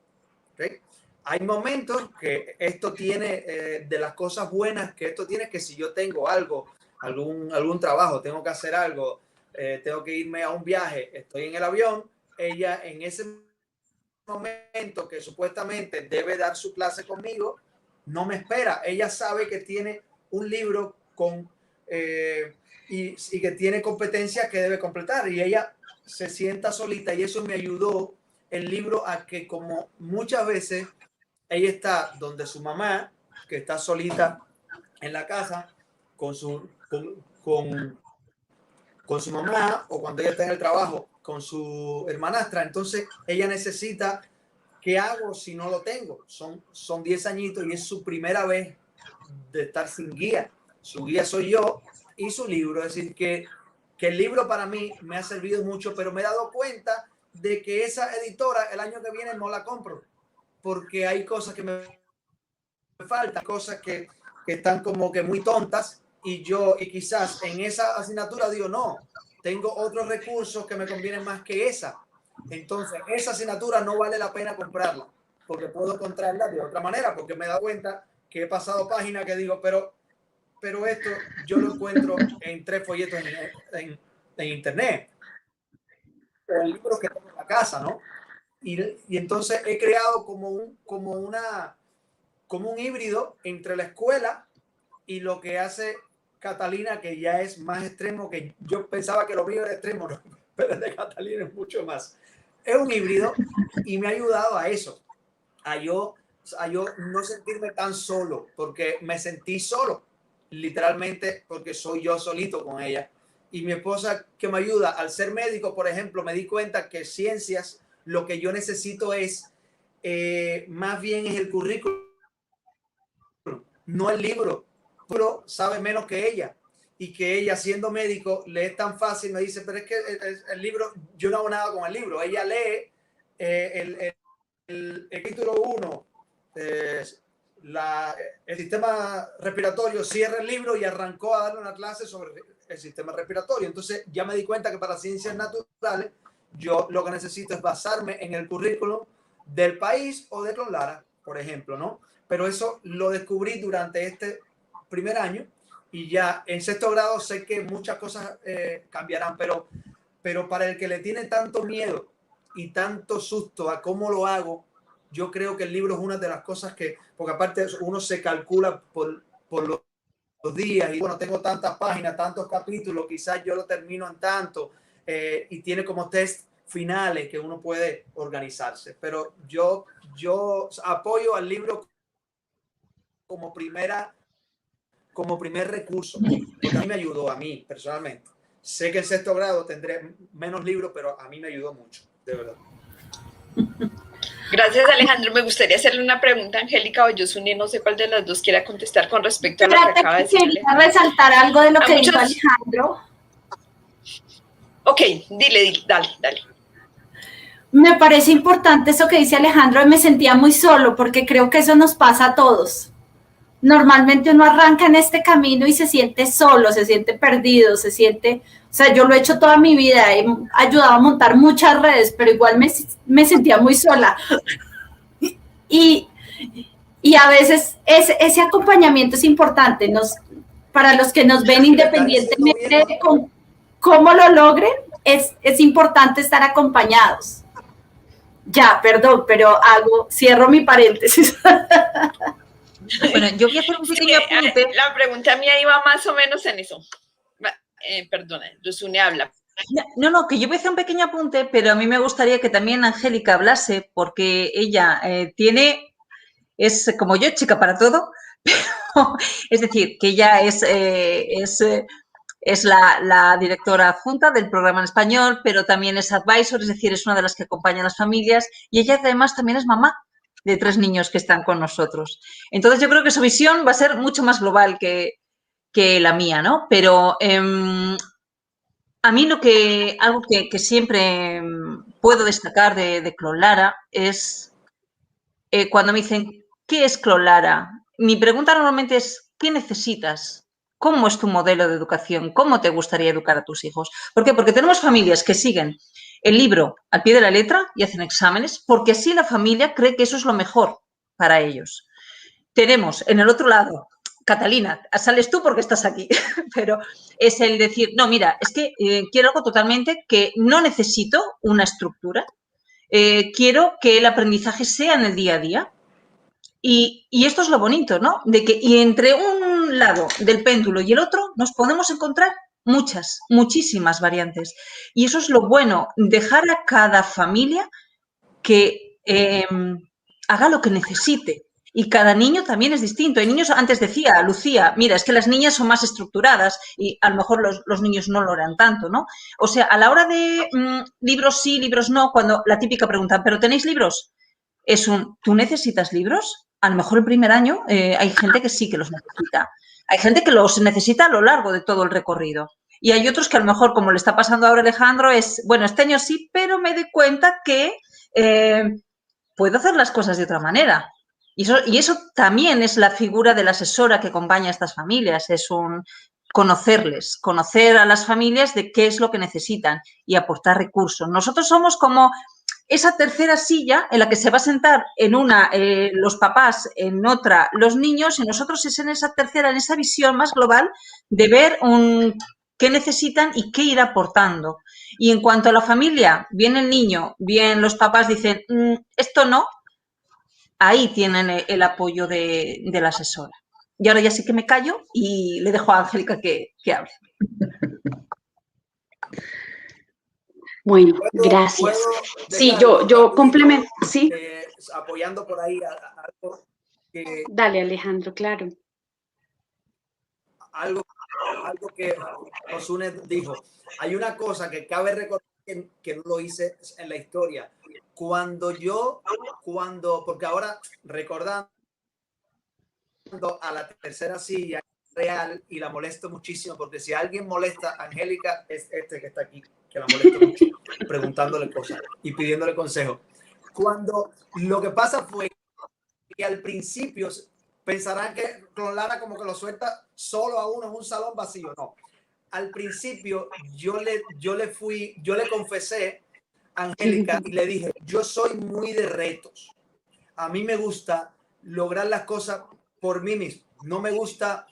¿Okay? Hay momentos que esto tiene, de las cosas buenas que esto tiene, que si yo tengo algún trabajo, tengo que hacer algo, tengo que irme a un viaje, estoy en el avión, ella en ese momento que supuestamente debe dar su clase conmigo, no me espera. Ella sabe que tiene un libro y que tiene competencias que debe completar y ella se sienta solita, y eso me ayudó el libro a que, como muchas veces ella está donde su mamá, que está solita en la casa con su mamá, o cuando ella está en el trabajo con su hermanastra, entonces ella necesita, ¿qué hago si no lo tengo? Son 10 añitos y es su primera vez de estar sin guía. Su guía soy yo y su libro. Es decir, que el libro para mí me ha servido mucho, pero me he dado cuenta de que esa editora el año que viene no la compro, porque hay cosas que me faltan, cosas que están como que muy tontas, y quizás en esa asignatura digo, no, tengo otros recursos que me convienen más que esa. Entonces, esa asignatura no vale la pena comprarla, porque puedo encontrarla de otra manera, porque me he dado cuenta que he pasado páginas que digo, pero esto yo lo encuentro en 3 folletos en internet, o en libros que tengo en la casa, ¿no? Y entonces he creado como un híbrido entre la escuela y lo que hace Catalina, que ya es más extremo, que yo pensaba que lo mío era extremo, ¿no? Pero el de Catalina es mucho más. Es un híbrido y me ha ayudado a eso, a yo no sentirme tan solo, porque me sentí solo, literalmente, porque soy yo solito con ella. Y mi esposa, que me ayuda, al ser médico, por ejemplo, me di cuenta que ciencias, lo que yo necesito es, más bien es el currículum, no el libro. El libro sabe menos que ella, y que ella, siendo médico, le es tan fácil, me dice, pero es que el libro, yo no hago nada con el libro. Ella lee el capítulo 1, el sistema respiratorio, cierra el libro y arrancó a darle una clase sobre el sistema respiratorio. Entonces ya me di cuenta que para ciencias naturales yo lo que necesito es basarme en el currículum del país o de Clonlara, por ejemplo, ¿no? Pero eso lo descubrí durante este primer año, y ya en 6º grado sé que muchas cosas cambiarán, pero para el que le tiene tanto miedo y tanto susto a cómo lo hago, yo creo que el libro es una de las cosas que, porque aparte uno se calcula por los días, y bueno, tengo tantas páginas, tantos capítulos, quizás yo lo termino en tanto, y tiene como test finales que uno puede organizarse. Pero yo apoyo al libro como primer recurso, porque a mí me ayudó, a mí personalmente. Sé que en 6º grado tendré menos libros, pero a mí me ayudó mucho, de verdad. Gracias, Alejandro. Me gustaría hacerle una pregunta a Angélica o Yosuni, no sé cuál de las dos quiera contestar con respecto a lo que acaba de decir. Quería resaltar algo de lo que dijo Alejandro. Ok, dale. Me parece importante eso que dice Alejandro, me sentía muy solo, porque creo que eso nos pasa a todos. Normalmente uno arranca en este camino y se siente solo, se siente perdido, se siente... O sea, yo lo he hecho toda mi vida, he ayudado a montar muchas redes, pero igual me sentía muy sola. Y a veces ese acompañamiento es importante. Para los que nos ven, independientemente de cómo lo logren, es importante estar acompañados. Ya, perdón, pero cierro mi paréntesis. Bueno, yo voy a hacer un pequeño apunte. La pregunta mía iba más o menos en eso. Perdona, Yosuni habla. No, que yo voy a hacer un pequeño apunte, pero a mí me gustaría que también Angélica hablase, porque ella es como yo, chica para todo, pero es decir, que ella es la directora adjunta del programa en español, pero también es advisor, es decir, es una de las que acompaña a las familias, y ella además también es mamá de 3 niños que están con nosotros. Entonces yo creo que su visión va a ser mucho más global que la mía, ¿no? Pero a mí algo que siempre puedo destacar de Clonlara es cuando me dicen, ¿qué es Clonlara? Mi pregunta normalmente es, ¿qué necesitas? ¿Cómo es tu modelo de educación? ¿Cómo te gustaría educar a tus hijos? ¿Por qué? Porque tenemos familias que siguen el libro al pie de la letra y hacen exámenes, porque así la familia cree que eso es lo mejor para ellos. Tenemos en el otro lado, Catalina, sales tú porque estás aquí, pero es el decir, no, mira, es que quiero algo totalmente que no necesito una estructura, quiero que el aprendizaje sea en el día a día. Y esto es lo bonito, ¿no? Y entre un lado del péndulo y el otro nos podemos encontrar muchísimas variantes. Y eso es lo bueno, dejar a cada familia que haga lo que necesite. Y cada niño también es distinto. Hay niños, antes decía Lucía, mira, es que las niñas son más estructuradas y a lo mejor los niños no lo harán tanto, ¿no? O sea, a la hora de libros sí, libros no, cuando la típica pregunta, ¿pero tenéis libros? ¿Tú necesitas libros? A lo mejor el primer año hay gente que sí que los necesita. Hay gente que los necesita a lo largo de todo el recorrido. Y hay otros que a lo mejor, como le está pasando ahora a Alejandro, bueno, este año sí, pero me doy cuenta que puedo hacer las cosas de otra manera. Y eso también es la figura de la asesora que acompaña a estas familias. conocerles, conocer a las familias de qué es lo que necesitan y aportar recursos. Nosotros somos como esa tercera silla en la que se va a sentar en una los papás, en otra los niños, y nosotros es en esa tercera, en esa visión más global de ver qué necesitan y qué ir aportando. Y en cuanto a la familia, bien el niño, bien los papás dicen, esto no, ahí tienen el apoyo de la asesora. Y ahora ya sí que me callo y le dejo a Angélica que hable. Bueno, gracias. Sí, yo complemento, sí. Apoyando por ahí algo que... Dale, Alejandro, claro. Algo que Osune dijo. Hay una cosa que cabe recordar que no lo hice en la historia. Porque ahora recordando a la tercera silla real, y la molesto muchísimo, porque si alguien molesta a Angélica es este que está aquí, que la molesto mucho, preguntándole cosas y pidiéndole consejo. Cuando lo que pasa fue que al principio pensarán que Clonlara como que lo suelta solo a uno en un salón vacío. No. Al principio yo le confesé a Angélica y le dije, yo soy muy de retos. A mí me gusta lograr las cosas por mí mismo. No me gusta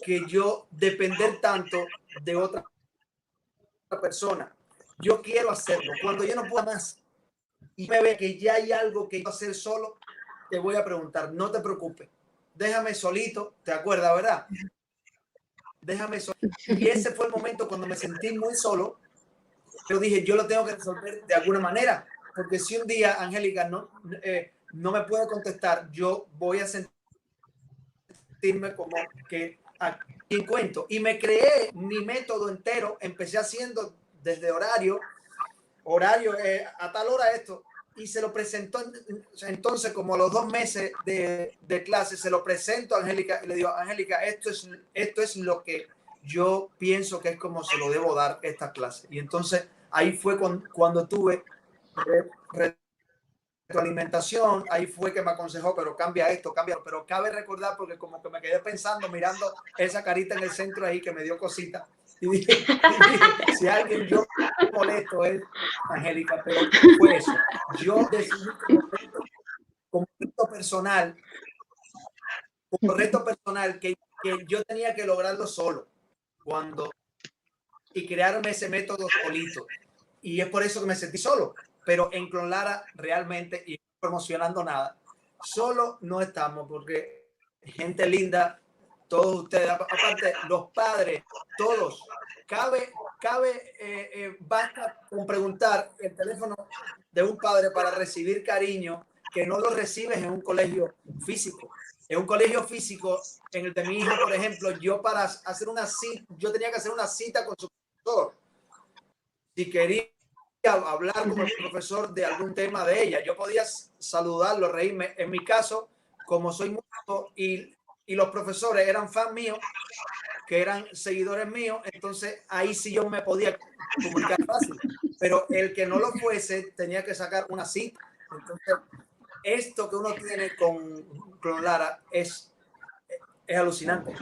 que yo depender tanto de otra persona. Yo quiero hacerlo. Cuando yo no pueda más y me ve que ya hay algo que yo hacer solo, te voy a preguntar, no te preocupes, déjame solito, ¿te acuerdas, verdad? Déjame solito. Y ese fue el momento cuando me sentí muy solo. Yo dije, yo lo tengo que resolver de alguna manera, porque si un día Angélica no me puede contestar, yo voy a sentirme como que aquí cuento. Y me creé mi método entero, empecé haciendo desde horario a tal hora esto, y se lo presentó entonces como a los 2 meses de clase, se lo presento a Angélica y le digo, Angélica, esto es lo que yo pienso que es como se lo debo dar esta clase. Y entonces ahí fue cuando tuve retroalimentación, ahí fue que me aconsejó, pero cambia esto, cámbialo. Pero cabe recordar, porque como que me quedé pensando, mirando esa carita en el centro ahí que me dio cosita, y dije si alguien yo molesto es Angélica, pero fue eso. Yo decidí como reto personal que yo tenía que lograrlo solo y crearme ese método solito. Y es por eso que me sentí solo. Pero en Clonlara realmente, y no promocionando nada, solo no estamos, porque gente linda, todos ustedes, aparte los padres, todos, basta con preguntar el teléfono de un padre para recibir cariño, que no lo recibes en un colegio físico. En un colegio físico, en el de mi hija, por ejemplo, yo para hacer una cita, yo tenía que hacer una cita con su profesor. Si quería hablar con el profesor de algún tema de ella, yo podía saludarlo, reírme. En mi caso, como soy músico y los profesores eran fans míos, que eran seguidores míos, entonces ahí sí yo me podía comunicar fácil, pero el que no lo fuese tenía que sacar una cita. Entonces esto que uno tiene con Clonlara es alucinante, es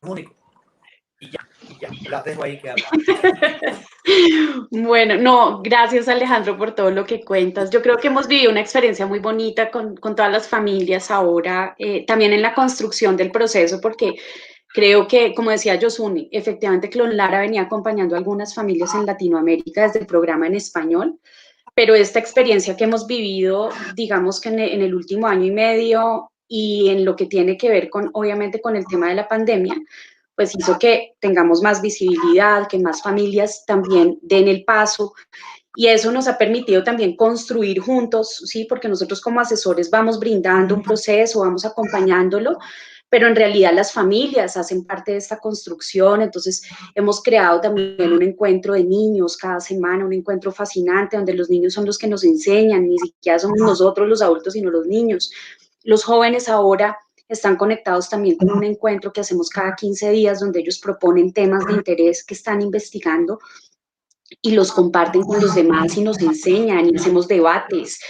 único. Y ya, la dejo ahí que habla. Bueno, no, gracias Alejandro por todo lo que cuentas. Yo creo que hemos vivido una experiencia muy bonita con todas las familias ahora, también en la construcción del proceso, porque creo que, como decía Yosuni, efectivamente Clonlara venía acompañando a algunas familias en Latinoamérica desde el programa en español, pero esta experiencia que hemos vivido, digamos que en el último año y medio y en lo que tiene que ver con, obviamente, con el tema de la pandemia, pues hizo que tengamos más visibilidad, que más familias también den el paso, y eso nos ha permitido también construir juntos, ¿sí? Porque nosotros como asesores vamos brindando un proceso, vamos acompañándolo, pero en realidad las familias hacen parte de esta construcción. Entonces hemos creado también un encuentro de niños cada semana, un encuentro fascinante donde los niños son los que nos enseñan, ni siquiera somos nosotros los adultos, sino los niños. Los jóvenes ahora están conectados también con un encuentro que hacemos cada 15 días, donde ellos proponen temas de interés que están investigando y los comparten con los demás y nos enseñan y hacemos debates.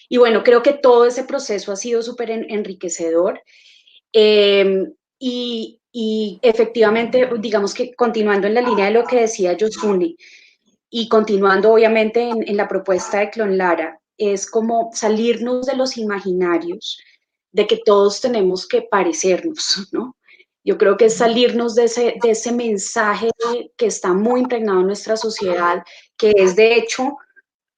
Y bueno, creo que todo ese proceso ha sido súper enriquecedor. y efectivamente, digamos que continuando en la línea de lo que decía Yosuni, y continuando obviamente en la propuesta de Clon Lara, es como salirnos de los imaginarios de que todos tenemos que parecernos, ¿no? Yo creo que es salirnos de ese mensaje que está muy impregnado en nuestra sociedad, que es de hecho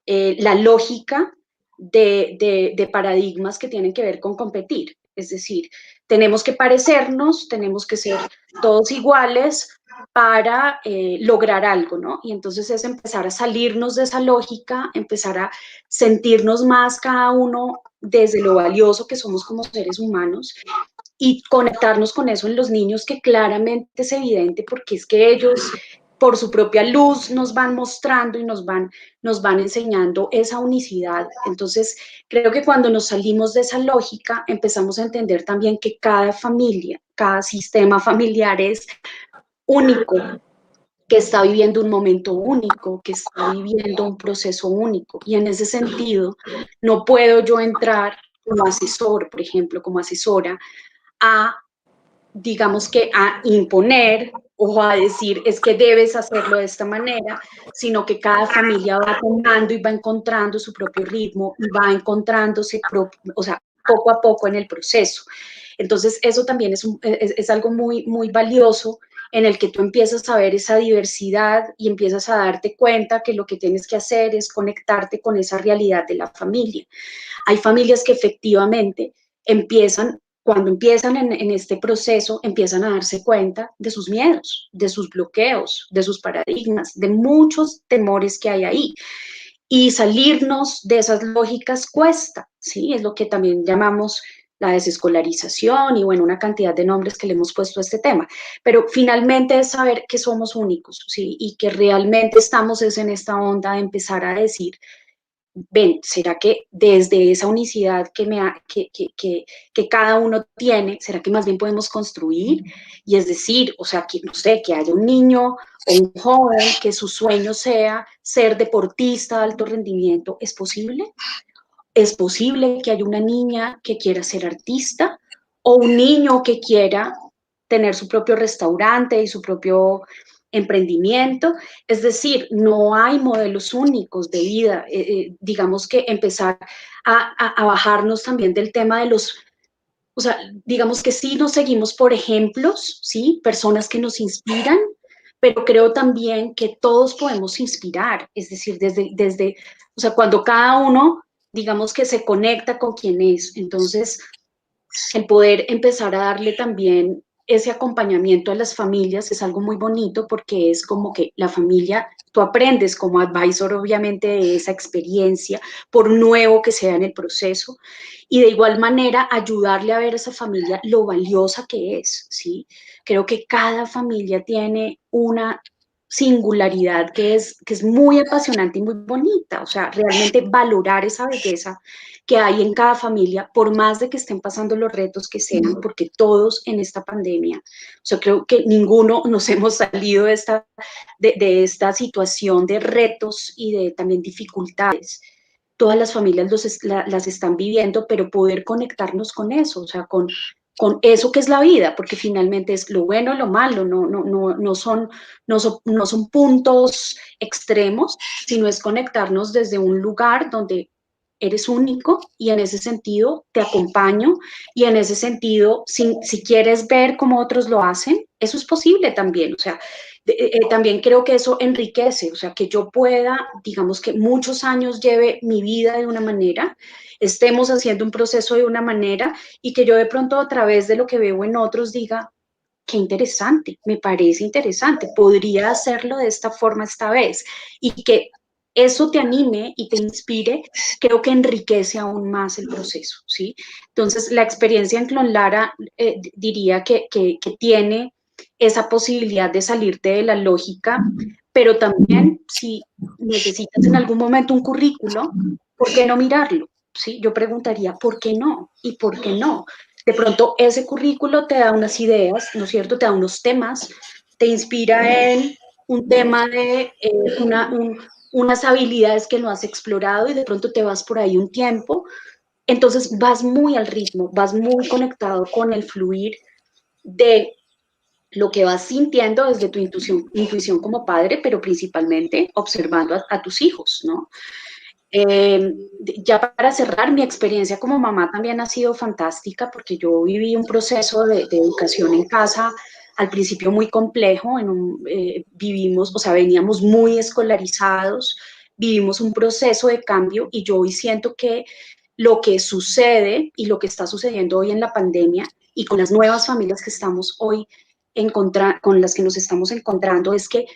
la lógica de paradigmas que tienen que ver con competir. Es decir, tenemos que parecernos, tenemos que ser todos iguales para lograr algo, ¿no? Y entonces es empezar a salirnos de esa lógica, empezar a sentirnos más cada uno desde lo valioso que somos como seres humanos y conectarnos con eso en los niños, que claramente es evidente porque es que ellos por su propia luz nos van mostrando y nos van enseñando esa unicidad. Entonces, creo que cuando nos salimos de esa lógica, empezamos a entender también que cada familia, cada sistema familiar es único, que está viviendo un momento único, que está viviendo un proceso único. Y en ese sentido, no puedo yo entrar como asesor, por ejemplo, como asesora, a, digamos que a imponer o a decir es que debes hacerlo de esta manera, sino que cada familia va tomando y va encontrando su propio ritmo y va encontrándose, o sea, poco a poco en el proceso. Entonces, eso también es algo muy, muy valioso en el que tú empiezas a ver esa diversidad y empiezas a darte cuenta que lo que tienes que hacer es conectarte con esa realidad de la familia. Hay familias que efectivamente cuando empiezan en este proceso, empiezan a darse cuenta de sus miedos, de sus bloqueos, de sus paradigmas, de muchos temores que hay ahí. Y salirnos de esas lógicas cuesta, ¿sí? Es lo que también llamamos la desescolarización y, bueno, una cantidad de nombres que le hemos puesto a este tema. Pero finalmente es saber que somos únicos, ¿sí? Y que realmente estamos en esta onda de empezar a decir, ven, ¿será que desde esa unicidad que cada uno tiene, será que más bien podemos construir? Y es decir, o sea, que no sé, que haya un niño o un joven que su sueño sea ser deportista de alto rendimiento, ¿es posible? ¿Es posible que haya una niña que quiera ser artista o un niño que quiera tener su propio restaurante y su propio emprendimiento? Es decir, no hay modelos únicos de vida. Digamos que empezar a bajarnos también del tema de los, o sea, digamos que sí nos seguimos por ejemplos, ¿sí? Personas que nos inspiran, pero creo también que todos podemos inspirar, es decir, o sea, cuando cada uno, digamos que se conecta con quien es, entonces el poder empezar a darle también ese acompañamiento a las familias es algo muy bonito porque es como que la familia, tú aprendes como advisor obviamente de esa experiencia, por nuevo que sea en el proceso, y de igual manera ayudarle a ver a esa familia lo valiosa que es, ¿sí? Creo que cada familia tiene una singularidad que es muy apasionante y muy bonita, o sea, realmente valorar esa belleza que hay en cada familia, por más de que estén pasando los retos que sean, porque todos en esta pandemia, o sea, creo que ninguno nos hemos salido de esta situación de retos y de también dificultades. Todas las familias las están viviendo, pero poder conectarnos con eso, o sea, con eso que es la vida, porque finalmente es lo bueno y lo malo, no son puntos extremos, sino es conectarnos desde un lugar donde eres único y en ese sentido te acompaño y en ese sentido, si quieres ver cómo otros lo hacen, eso es posible también, o sea, también creo que eso enriquece, o sea, que yo pueda, digamos que muchos años lleve mi vida de una manera, estemos haciendo un proceso de una manera y que yo de pronto a través de lo que veo en otros diga, qué interesante, me parece interesante, podría hacerlo de esta forma esta vez y que eso te anime y te inspire, creo que enriquece aún más el proceso, ¿sí? Entonces, la experiencia en Clon Lara diría que tiene esa posibilidad de salirte de la lógica, pero también si necesitas en algún momento un currículo, ¿por qué no mirarlo? ¿Sí? Yo preguntaría, ¿por qué no? ¿Y por qué no? De pronto ese currículo te da unas ideas, ¿no es cierto? Te da unos temas, te inspira en un tema de unas habilidades que no has explorado y de pronto te vas por ahí un tiempo. Entonces vas muy al ritmo, vas muy conectado con el fluir de lo que vas sintiendo desde tu intuición como padre, pero principalmente observando a tus hijos, ¿no? Ya para cerrar, mi experiencia como mamá también ha sido fantástica porque yo viví un proceso de educación en casa al principio muy complejo, vivimos, o sea, veníamos muy escolarizados, vivimos un proceso de cambio y yo hoy siento que lo que sucede y lo que está sucediendo hoy en la pandemia y con las nuevas familias que estamos hoy con las que nos estamos encontrando es que,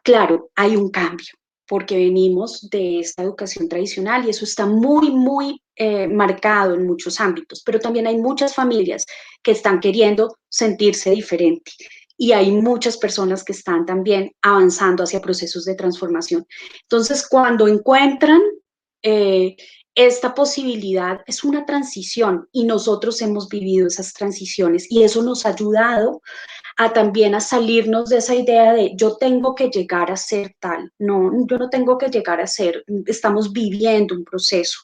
claro, hay un cambio porque venimos de esta educación tradicional y eso está muy, muy marcado en muchos ámbitos, pero también hay muchas familias que están queriendo sentirse diferente y hay muchas personas que están también avanzando hacia procesos de transformación. Entonces, cuando encuentran esta posibilidad, es una transición y nosotros hemos vivido esas transiciones y eso nos ha ayudado también a salirnos de esa idea de yo tengo que llegar a ser tal. No, yo no tengo que llegar a ser, estamos viviendo un proceso.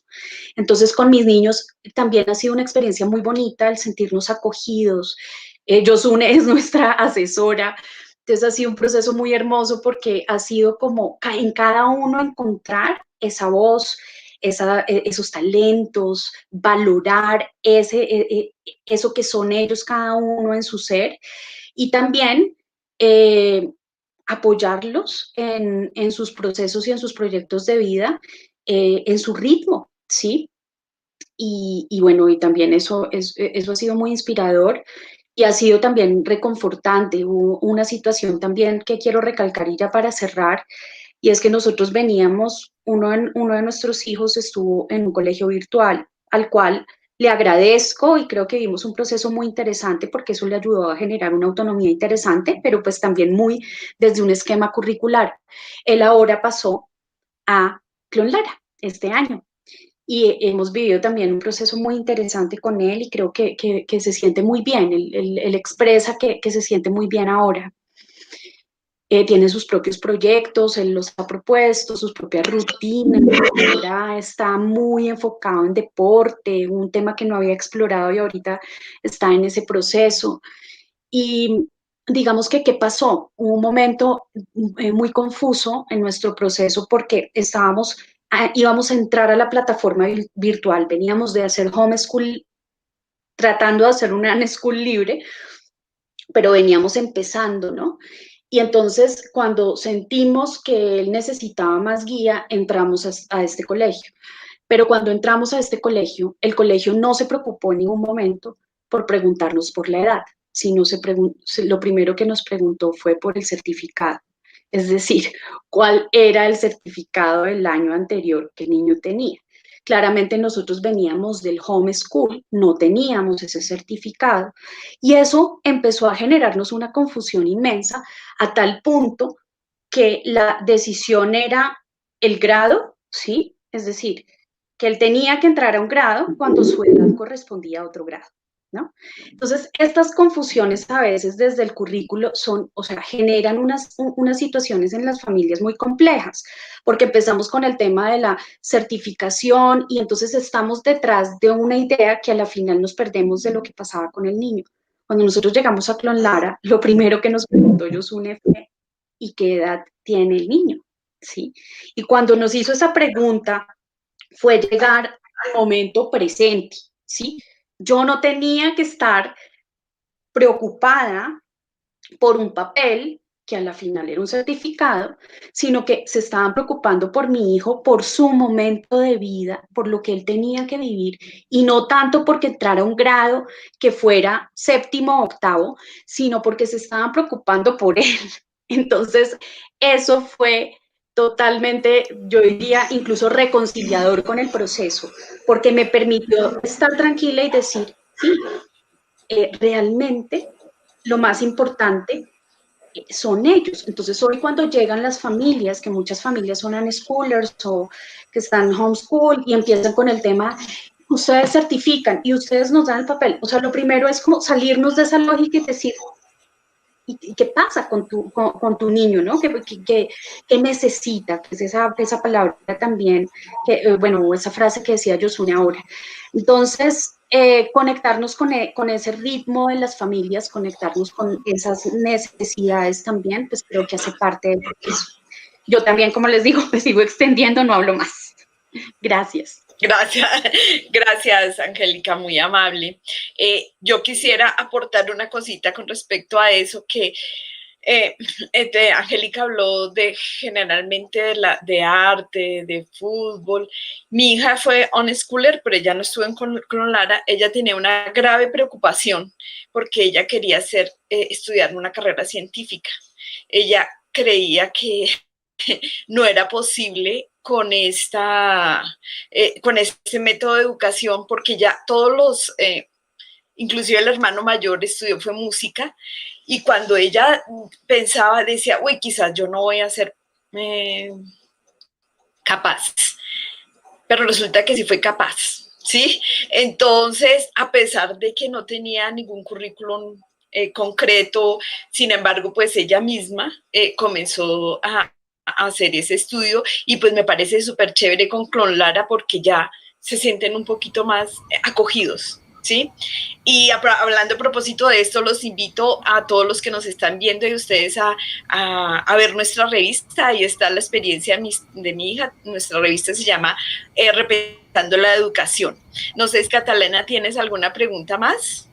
Entonces con mis niños también ha sido una experiencia muy bonita el sentirnos acogidos. Yosune es nuestra asesora. Entonces ha sido un proceso muy hermoso porque ha sido como en cada uno encontrar esa voz, esos talentos, valorar eso que son ellos cada uno en su ser y también apoyarlos en sus procesos y en sus proyectos de vida, en su ritmo, ¿sí? Y bueno, y también eso ha sido muy inspirador y ha sido también reconfortante. Hubo una situación también que quiero recalcar y ya para cerrar, y es que nosotros veníamos, uno de nuestros hijos estuvo en un colegio virtual, al cual le agradezco y creo que vimos un proceso muy interesante porque eso le ayudó a generar una autonomía interesante, pero pues también muy desde un esquema curricular. Él ahora pasó a Clonlara este año y hemos vivido también un proceso muy interesante con él y creo que se siente muy bien, él expresa que se siente muy bien ahora. Tiene sus propios proyectos, él los ha propuesto, sus propias rutinas, ahora está muy enfocado en deporte, un tema que no había explorado y ahorita está en ese proceso. Y digamos que, ¿qué pasó? Hubo un momento muy confuso en nuestro proceso porque íbamos a entrar a la plataforma virtual, veníamos de hacer homeschool, tratando de hacer una unschool libre, pero veníamos empezando, ¿no? Y entonces, cuando sentimos que él necesitaba más guía, entramos a este colegio. Pero cuando entramos a este colegio, el colegio no se preocupó en ningún momento por preguntarnos por la edad, sino lo primero que nos preguntó fue por el certificado. Es decir, cuál era el certificado del año anterior que el niño tenía. Claramente nosotros veníamos del homeschool, no teníamos ese certificado y eso empezó a generarnos una confusión inmensa a tal punto que la decisión era el grado, ¿sí? Es decir, que él tenía que entrar a un grado cuando su edad correspondía a otro grado, ¿no? Entonces, estas confusiones a veces desde el currículo generan unas situaciones en las familias muy complejas, porque empezamos con el tema de la certificación y entonces estamos detrás de una idea que a la final nos perdemos de lo que pasaba con el niño. Cuando nosotros llegamos a Clonlara, lo primero que nos preguntó Yosune fue, ¿y qué edad tiene el niño? ¿Sí? Y cuando nos hizo esa pregunta, fue llegar al momento presente, ¿sí? Yo no tenía que estar preocupada por un papel que a la final era un certificado, sino que se estaban preocupando por mi hijo, por su momento de vida, por lo que él tenía que vivir, y no tanto porque entrara a un grado que fuera séptimo o octavo, sino porque se estaban preocupando por él. Entonces, eso fue totalmente, yo diría, incluso reconciliador con el proceso, porque me permitió estar tranquila y decir, sí, realmente lo más importante son ellos. Entonces hoy cuando llegan las familias, que muchas familias son unschoolers o que están homeschool y empiezan con el tema, ustedes certifican y ustedes nos dan el papel. O sea, lo primero es como salirnos de esa lógica y decir, ¿y qué pasa con tu niño, no? ¿Qué necesita? Que es esa palabra también, bueno, esa frase que decía Yosune ahora. Entonces, conectarnos con ese ritmo de las familias, conectarnos con esas necesidades también, pues creo que hace parte de eso. Yo también, como les digo, me sigo extendiendo, no hablo más. Gracias. Gracias, Angélica, muy amable. Yo quisiera aportar una cosita con respecto a eso que Angélica habló generalmente de arte, de fútbol. Mi hija fue on-schooler, pero ella no estuvo con Lara. Ella tenía una grave preocupación porque ella quería estudiar una carrera científica. Ella creía que no era posible con este método de educación, porque ya inclusive el hermano mayor fue música, y cuando ella pensaba, decía, uy, quizás yo no voy a ser capaz, pero resulta que sí fue capaz, ¿sí? Entonces, a pesar de que no tenía ningún currículum concreto, sin embargo, pues ella misma comenzó a hacer ese estudio, y pues me parece súper chévere con Clon Lara porque ya se sienten un poquito más acogidos, ¿sí? Y hablando a propósito de esto, los invito a todos los que nos están viendo y ustedes a ver nuestra revista. Ahí está la experiencia de mi hija. Nuestra revista se llama Repensando la Educación. No sé, Catalina, ¿tienes alguna pregunta más?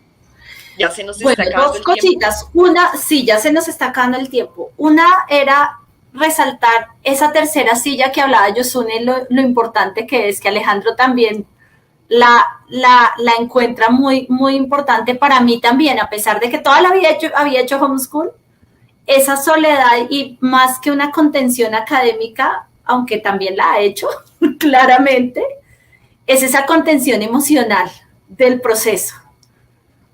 Ya se nos está acabando el tiempo. Dos cositas. Una, sí, ya se nos está acabando el tiempo. Una era resaltar esa tercera silla que hablaba Yosune, lo importante que es, que Alejandro también la encuentra muy, muy importante para mí también, a pesar de que toda la vida había hecho homeschool, esa soledad, y más que una contención académica, aunque también la ha hecho, claramente, es esa contención emocional del proceso.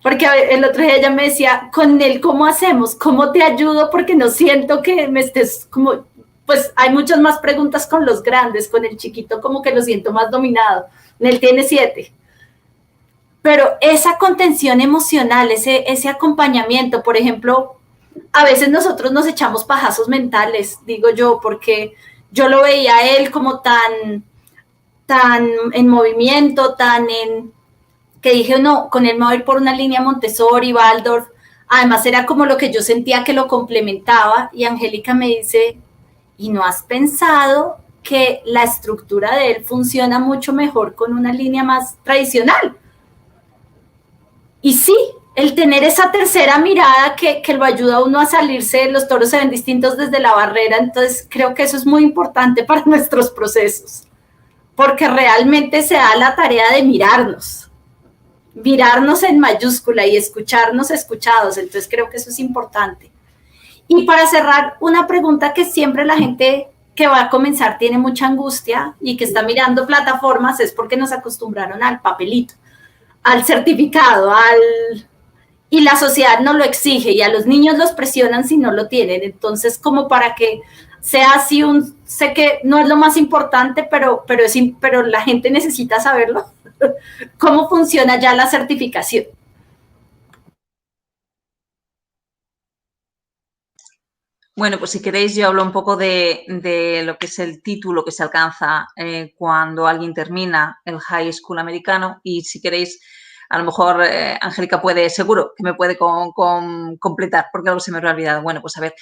Porque el otro día ella me decía, con él, ¿cómo hacemos? ¿Cómo te ayudo? Porque no siento que me estés como... Pues hay muchas más preguntas con los grandes, con el chiquito como que lo siento más dominado. Él tiene 7. Pero esa contención emocional, ese acompañamiento, por ejemplo, a veces nosotros nos echamos pajazos mentales, digo yo, porque yo lo veía a él como tan en movimiento, que dije, no, con él me voy a ir por una línea Montessori, Waldorf. Además era como lo que yo sentía que lo complementaba, y Angélica me dice, ¿y no has pensado que la estructura de él funciona mucho mejor con una línea más tradicional? Y sí, el tener esa tercera mirada que lo ayuda a uno a salirse, los toros se ven distintos desde la barrera, entonces creo que eso es muy importante para nuestros procesos, porque realmente se da la tarea de mirarnos en mayúscula y escucharnos escuchados, entonces creo que eso es importante. Y para cerrar, una pregunta que siempre la gente que va a comenzar tiene mucha angustia y que está mirando plataformas, es porque nos acostumbraron al papelito, al certificado, y la sociedad no lo exige, y a los niños los presionan si no lo tienen. Entonces, como para que sea así, sé que no es lo más importante, pero la gente necesita saberlo. ¿Cómo funciona ya la certificación? Bueno, pues si queréis yo hablo un poco de lo que es el título que se alcanza cuando alguien termina el high school americano, y si queréis, a lo mejor Angélica seguro que me puede completar porque algo se me habrá olvidado. Bueno, pues a ver,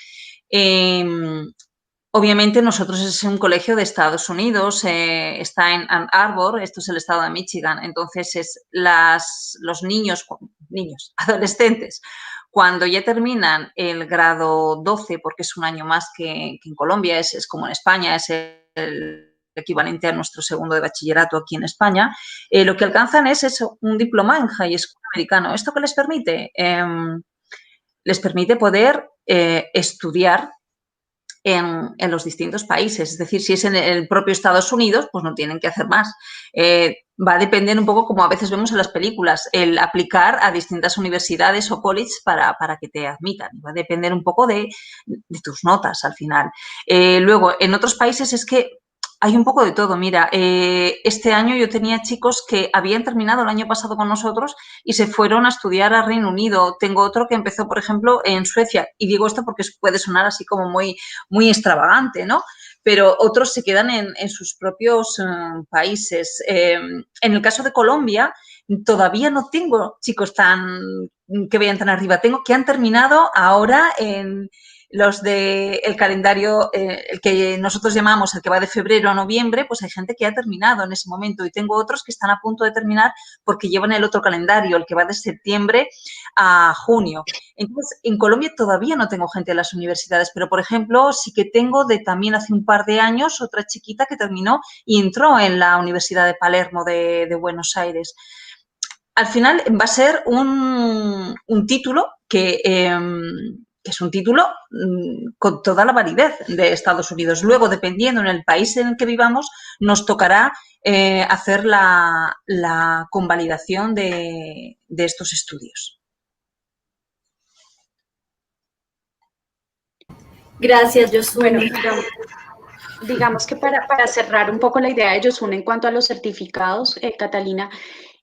obviamente nosotros es un colegio de Estados Unidos, está en Ann Arbor, esto es el estado de Michigan, entonces los niños, adolescentes, cuando ya terminan el grado 12, porque es un año más que en Colombia, es como en España, es el equivalente a nuestro segundo de bachillerato aquí en España, lo que alcanzan es eso, un diploma en high school americano. ¿Esto qué les permite? Les permite poder estudiar en los distintos países. Es decir, si es en el propio Estados Unidos, pues no tienen que hacer más. Va a depender un poco, como a veces vemos en las películas, el aplicar a distintas universidades o colleges para que te admitan. Va a depender un poco de tus notas al final. Luego, en otros países es que hay un poco de todo. Mira, este año yo tenía chicos que habían terminado el año pasado con nosotros y se fueron a estudiar a Reino Unido. Tengo otro que empezó, por ejemplo, en Suecia. Y digo esto porque puede sonar así como muy, muy extravagante, ¿no? Pero otros se quedan en sus propios países. En el caso de Colombia, todavía no tengo chicos que vayan tan arriba. Tengo que han terminado ahora en los del calendario, el que nosotros llamamos el que va de febrero a noviembre, pues hay gente que ha terminado en ese momento y tengo otros que están a punto de terminar porque llevan el otro calendario, el que va de septiembre a junio. Entonces, en Colombia todavía no tengo gente en las universidades, pero, por ejemplo, sí que tengo también hace un par de años otra chiquita que terminó y entró en la Universidad de Palermo de Buenos Aires. Al final va a ser un título que es un título con toda la validez de Estados Unidos. Luego, dependiendo en el país en el que vivamos, nos tocará hacer la convalidación de estos estudios. Gracias, Yosun. Bueno, digamos que para cerrar un poco la idea de Yosun en cuanto a los certificados, Catalina,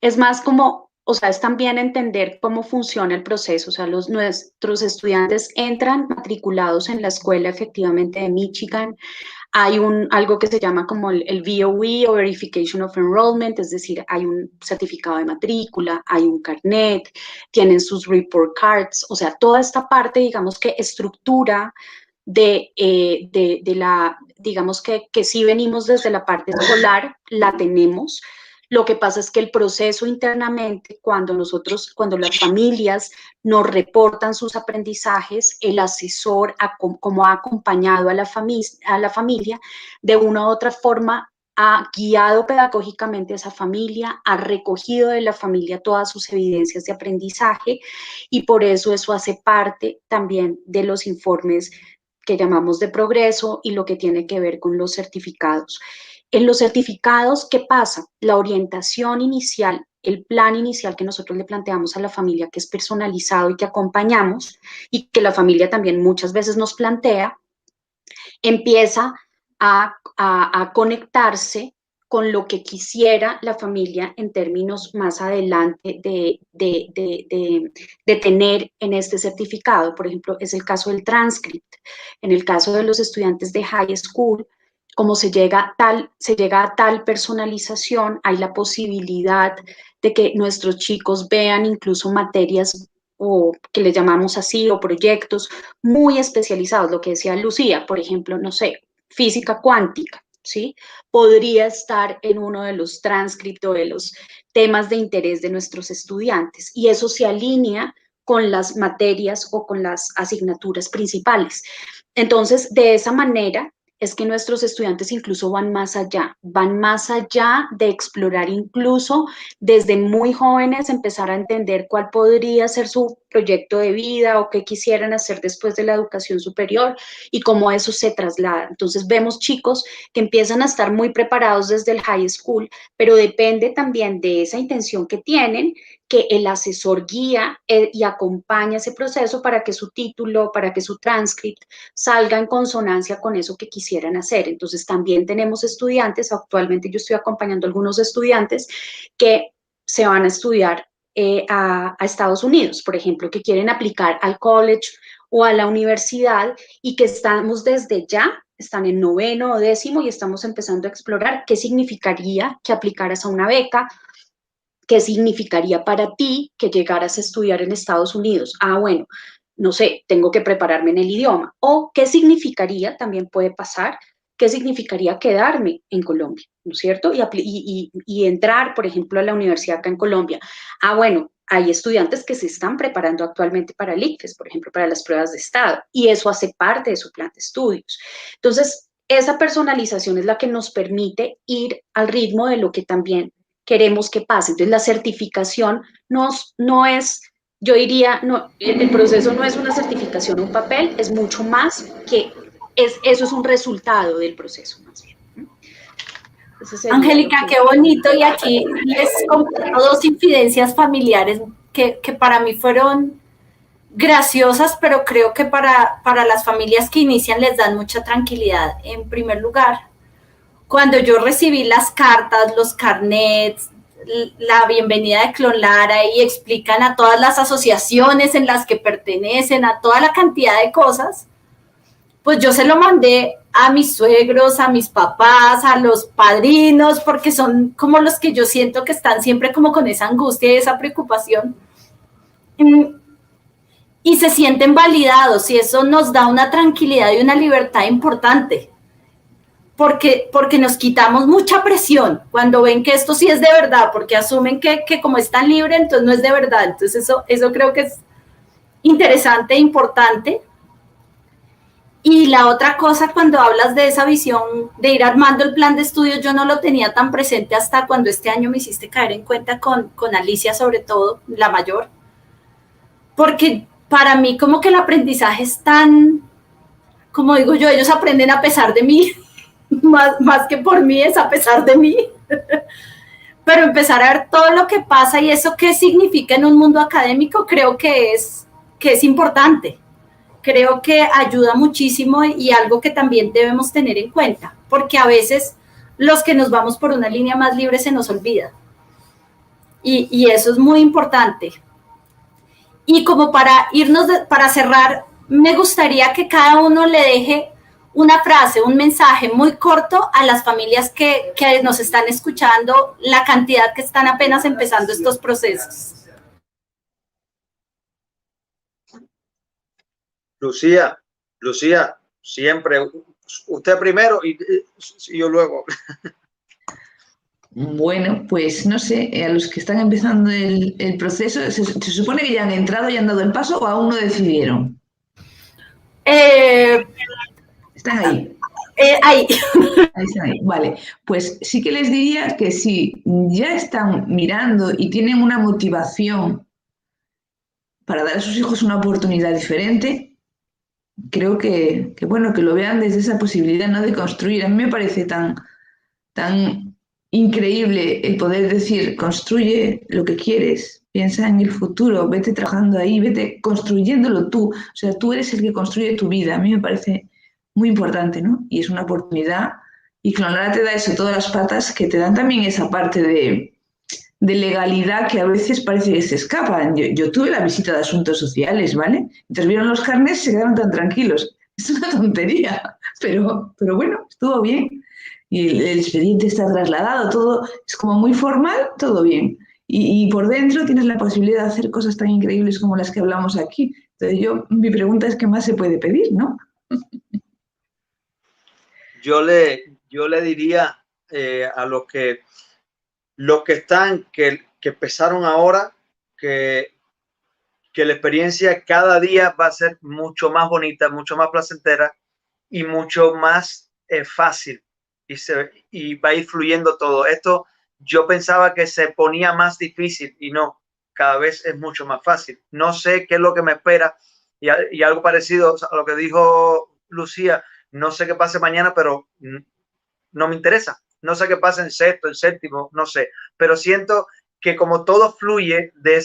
es más como, o sea, es también entender cómo funciona el proceso. O sea, nuestros estudiantes entran matriculados en la escuela efectivamente de Michigan. Hay algo que se llama como el VOE o Verification of Enrollment, es decir, hay un certificado de matrícula, hay un carnet, tienen sus report cards, o sea, toda esta parte, digamos que estructura de la, digamos que si venimos desde la parte escolar, la tenemos. Lo que pasa es que el proceso internamente, cuando las familias nos reportan sus aprendizajes, el asesor, como ha acompañado a la familia, de una u otra forma, ha guiado pedagógicamente a esa familia, ha recogido de la familia todas sus evidencias de aprendizaje y por eso hace parte también de los informes que llamamos de progreso y lo que tiene que ver con los certificados. En los certificados, ¿qué pasa? La orientación inicial, el plan inicial que nosotros le planteamos a la familia, que es personalizado y que acompañamos, y que la familia también muchas veces nos plantea, empieza a conectarse con lo que quisiera la familia en términos más adelante de tener en este certificado. Por ejemplo, es el caso del transcript. En el caso de los estudiantes de high school, como se llega a tal personalización, hay la posibilidad de que nuestros chicos vean incluso materias o que le llamamos así, o proyectos muy especializados, lo que decía Lucía, por ejemplo, no sé, física cuántica, ¿sí? Podría estar en uno de los transcriptos de los temas de interés de nuestros estudiantes y eso se alinea con las materias o con las asignaturas principales. Entonces, de esa manera, es que nuestros estudiantes incluso van más allá de explorar incluso desde muy jóvenes, empezar a entender cuál podría ser su proyecto de vida o qué quisieran hacer después de la educación superior y cómo eso se traslada. Entonces vemos chicos que empiezan a estar muy preparados desde el high school, pero depende también de esa intención que tienen, que el asesor guía y acompaña ese proceso para que su título, para que su transcript salga en consonancia con eso que quisieran hacer. Entonces también tenemos estudiantes, actualmente yo estoy acompañando a algunos estudiantes que se van a estudiar a Estados Unidos, por ejemplo, que quieren aplicar al college o a la universidad y que estamos desde ya, están en 9º o 10º y estamos empezando a explorar qué significaría que aplicaras a una beca, qué significaría para ti que llegaras a estudiar en Estados Unidos. Ah, bueno, no sé, tengo que prepararme en el idioma. O qué significaría, también puede pasar, qué significaría quedarme en Colombia, ¿no es cierto? Y entrar, por ejemplo, a la universidad acá en Colombia. Ah, bueno, hay estudiantes que se están preparando actualmente para el ICFES, por ejemplo, para las pruebas de estado, y eso hace parte de su plan de estudios. Entonces, esa personalización es la que nos permite ir al ritmo de lo que también queremos que pase. Entonces, la certificación no es, yo diría, no, el proceso no es una certificación o un papel, es mucho más que eso es un resultado del proceso más bien. Angélica, qué bonito, y aquí les comparto 2 infidencias familiares que para mí fueron graciosas, pero creo que para las familias que inician les dan mucha tranquilidad. En primer lugar, cuando yo recibí las cartas, los carnets, la bienvenida de Clonlara y explican a todas las asociaciones en las que pertenecen, a toda la cantidad de cosas, pues yo se lo mandé a mis suegros, a mis papás, a los padrinos, porque son como los que yo siento que están siempre como con esa angustia y esa preocupación. Y se sienten validados, y eso nos da una tranquilidad y una libertad importante, porque nos quitamos mucha presión cuando ven que esto sí es de verdad, porque asumen que como es tan libre, entonces no es de verdad. Entonces eso creo que es interesante e importante. Y la otra cosa, cuando hablas de esa visión de ir armando el plan de estudios, yo no lo tenía tan presente hasta cuando este año me hiciste caer en cuenta con Alicia, sobre todo, la mayor, porque para mí como que el aprendizaje es tan, como digo yo, ellos aprenden a pesar de mí, más que por mí, es a pesar de mí. Pero empezar a ver todo lo que pasa y eso qué significa en un mundo académico, creo que es importante. Creo que ayuda muchísimo y algo que también debemos tener en cuenta, porque a veces los que nos vamos por una línea más libre se nos olvida. Y eso es muy importante. Y como para irnos, para cerrar, me gustaría que cada uno le deje una frase, un mensaje muy corto a las familias que nos están escuchando, la cantidad que están apenas empezando estos procesos. Lucía, siempre, usted primero y yo luego. Bueno, pues no sé, a los que están empezando el proceso, ¿se supone que ya han entrado y han dado el paso o aún no decidieron? Están ahí. Ahí. Ahí están ahí. Vale, pues sí que les diría que si ya están mirando y tienen una motivación para dar a sus hijos una oportunidad diferente, creo que bueno, que lo vean desde esa posibilidad, ¿no?, de construir. A mí me parece tan increíble el poder decir, construye lo que quieres, piensa en el futuro, vete trabajando ahí, vete construyéndolo tú. O sea, tú eres el que construye tu vida. A mí me parece muy importante, ¿no? Y es una oportunidad. Y Clonlara te da eso, todas las patas que te dan también esa parte de legalidad que a veces parece que se escapan. Yo tuve la visita de asuntos sociales, ¿vale? Entonces vieron los carnets y se quedaron tan tranquilos. Es una tontería, pero bueno, estuvo bien. Y el expediente está trasladado, todo es como muy formal, todo bien. Y por dentro tienes la posibilidad de hacer cosas tan increíbles como las que hablamos aquí. Entonces mi pregunta es, ¿qué más se puede pedir, no? Yo le diría a los que están, que empezaron ahora, que la experiencia cada día va a ser mucho más bonita, mucho más placentera y mucho más fácil. Y va a ir fluyendo todo. Esto yo pensaba que se ponía más difícil y no, cada vez es mucho más fácil. No sé qué es lo que me espera y algo parecido a lo que dijo Lucía, no sé qué pase mañana, pero no me interesa. No sé qué pasa en sexto, en séptimo, no sé. Pero siento que como todo fluye de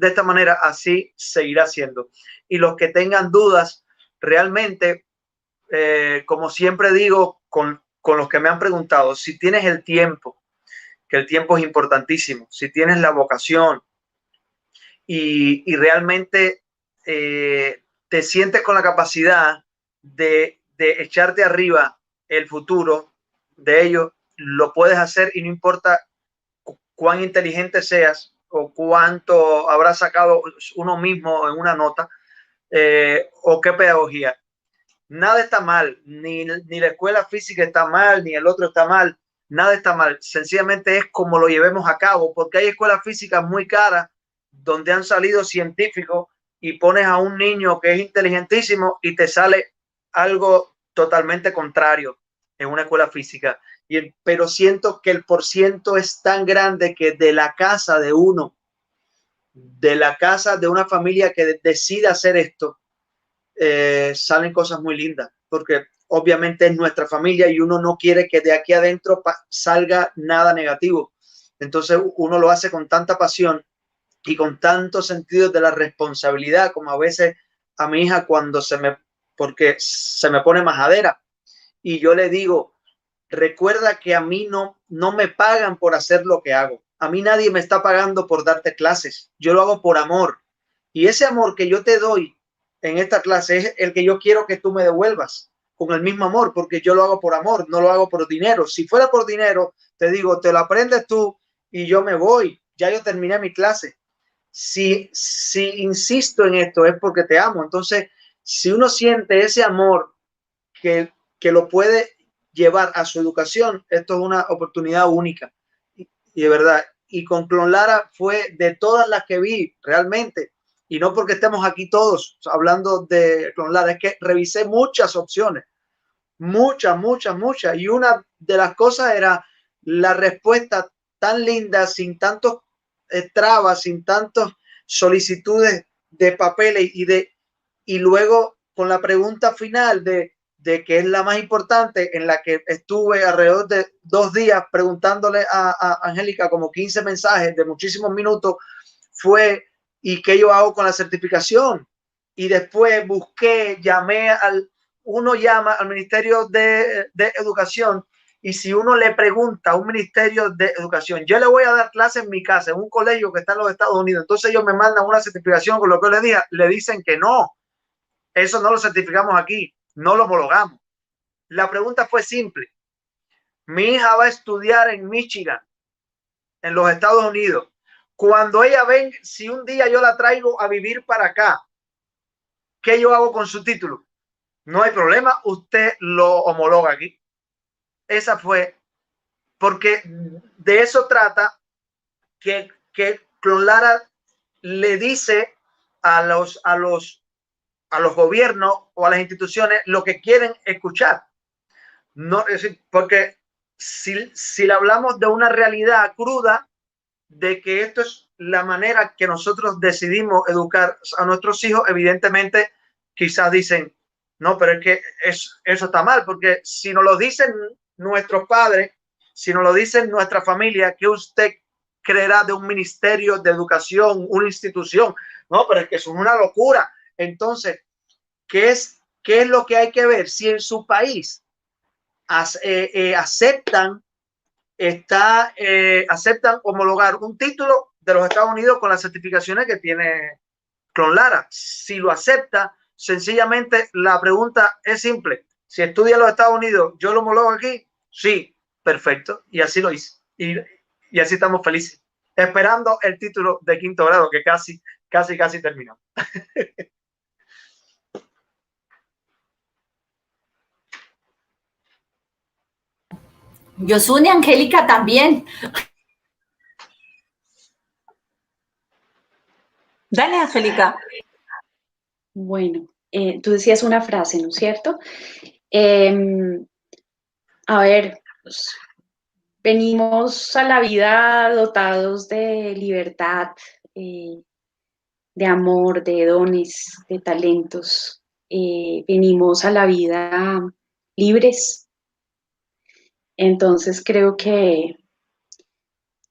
esta manera, así seguirá siendo. Y los que tengan dudas, realmente, como siempre digo, con los que me han preguntado, si tienes el tiempo, que el tiempo es importantísimo, si tienes la vocación y realmente te sientes con la capacidad de echarte arriba el futuro de ellos, lo puedes hacer y no importa cuán inteligente seas o cuánto habrás sacado uno mismo en una nota o qué pedagogía. Nada está mal, ni la escuela física está mal, ni el otro está mal, nada está mal. Sencillamente es como lo llevemos a cabo, porque hay escuelas físicas muy caras donde han salido científicos y pones a un niño que es inteligentísimo y te sale algo totalmente contrario en una escuela física. Pero siento que el porciento es tan grande que de la casa de uno, de la casa de una familia que decide hacer esto, salen cosas muy lindas, porque obviamente es nuestra familia y uno no quiere que de aquí adentro salga nada negativo. Entonces uno lo hace con tanta pasión y con tanto sentido de la responsabilidad, como a veces a mi hija cuando porque se me pone majadera y yo le digo, recuerda que a mí no me pagan por hacer lo que hago. A mí nadie me está pagando por darte clases. Yo lo hago por amor. Y ese amor que yo te doy en esta clase es el que yo quiero que tú me devuelvas con el mismo amor, porque yo lo hago por amor, no lo hago por dinero. Si fuera por dinero, te digo, te lo aprendes tú y yo me voy, ya yo terminé mi clase. Si insisto en esto es porque te amo. Entonces, si uno siente ese amor que lo puede llevar a su educación, esto es una oportunidad única. Y de verdad, y con Clonlara fue de todas las que vi realmente, y no porque estemos aquí todos hablando de Clonlara, es que revisé muchas opciones, muchas, y una de las cosas era la respuesta tan linda, sin tantos trabas, sin tantas solicitudes de papeles y luego con la pregunta final de que es la más importante, en la que estuve alrededor de 2 días preguntándole a Angélica como 15 mensajes de muchísimos minutos, fue ¿y qué yo hago con la certificación? Y después busqué, uno llama al Ministerio de Educación, y si uno le pregunta a un Ministerio de Educación, yo le voy a dar clase en mi casa, en un colegio que está en los Estados Unidos, entonces ellos me mandan una certificación con lo que le dicen que no, eso no lo certificamos aquí, no lo homologamos. La pregunta fue simple. Mi hija va a estudiar en Michigan, en los Estados Unidos. Cuando ella venga, si un día yo la traigo a vivir para acá, ¿qué yo hago con su título? No hay problema, usted lo homologa aquí. Esa fue, porque de eso trata que Clonlara le dice a los gobiernos o a las instituciones lo que quieren escuchar. No, es decir, porque si le hablamos de una realidad cruda, de que esto es la manera que nosotros decidimos educar a nuestros hijos, evidentemente quizás dicen, no, pero es que eso está mal, porque si nos lo dicen nuestros padres, si nos lo dicen nuestra familia, ¿qué usted creerá de un ministerio de educación, una institución? No, pero es que eso es una locura. Entonces, ¿qué es lo que hay que ver? Si en su país aceptan homologar un título de los Estados Unidos con las certificaciones que tiene Clonlara. Si lo acepta, sencillamente la pregunta es simple. Si estudia en los Estados Unidos, ¿yo lo homologo aquí? Sí, perfecto. Y así lo hice. Y así estamos felices. Esperando el título de 5º grado, que casi terminó. Yosun y Angélica también. Dale, Angélica. Bueno, tú decías una frase, ¿no es cierto? A ver, pues, venimos a la vida dotados de libertad, de amor, de dones, de talentos. Venimos a la vida libres. Entonces creo que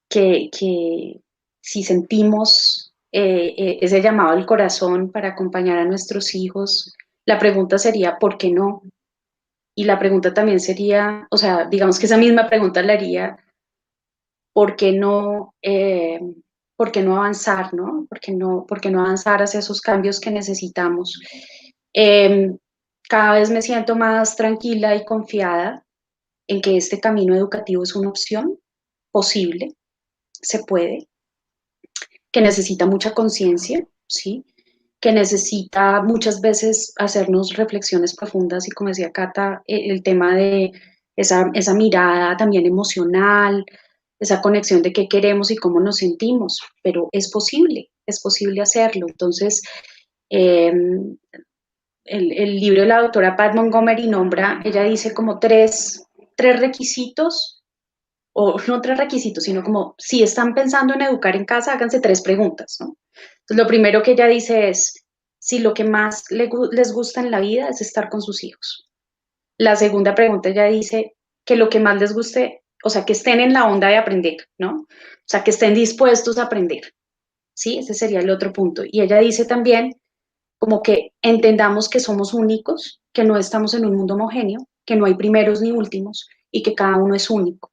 si sentimos ese llamado al corazón para acompañar a nuestros hijos, la pregunta sería, ¿por qué no? Y la pregunta también sería, o sea, digamos que esa misma pregunta la haría, ¿por qué no avanzar, no? ¿Por qué no avanzar hacia esos cambios que necesitamos? Cada vez me siento más tranquila y confiada en que este camino educativo es una opción posible, se puede, que necesita mucha conciencia, ¿sí? Que necesita muchas veces hacernos reflexiones profundas y, como decía Cata, el tema de esa mirada también emocional, esa conexión de qué queremos y cómo nos sentimos, pero es posible hacerlo. Entonces, el libro de la doctora Pat Montgomery nombra, ella dice como tres requisitos, o no 3 requisitos, sino como si están pensando en educar en casa, háganse 3 preguntas, ¿no? Entonces, lo primero que ella dice es si lo que más les gusta en la vida es estar con sus hijos. La segunda pregunta, ella dice que lo que más les guste, o sea, que estén en la onda de aprender, ¿no? O sea, que estén dispuestos a aprender, ¿sí? Ese sería el otro punto. Y ella dice también como que entendamos que somos únicos, que no estamos en un mundo homogéneo, que no hay primeros ni últimos y que cada uno es único.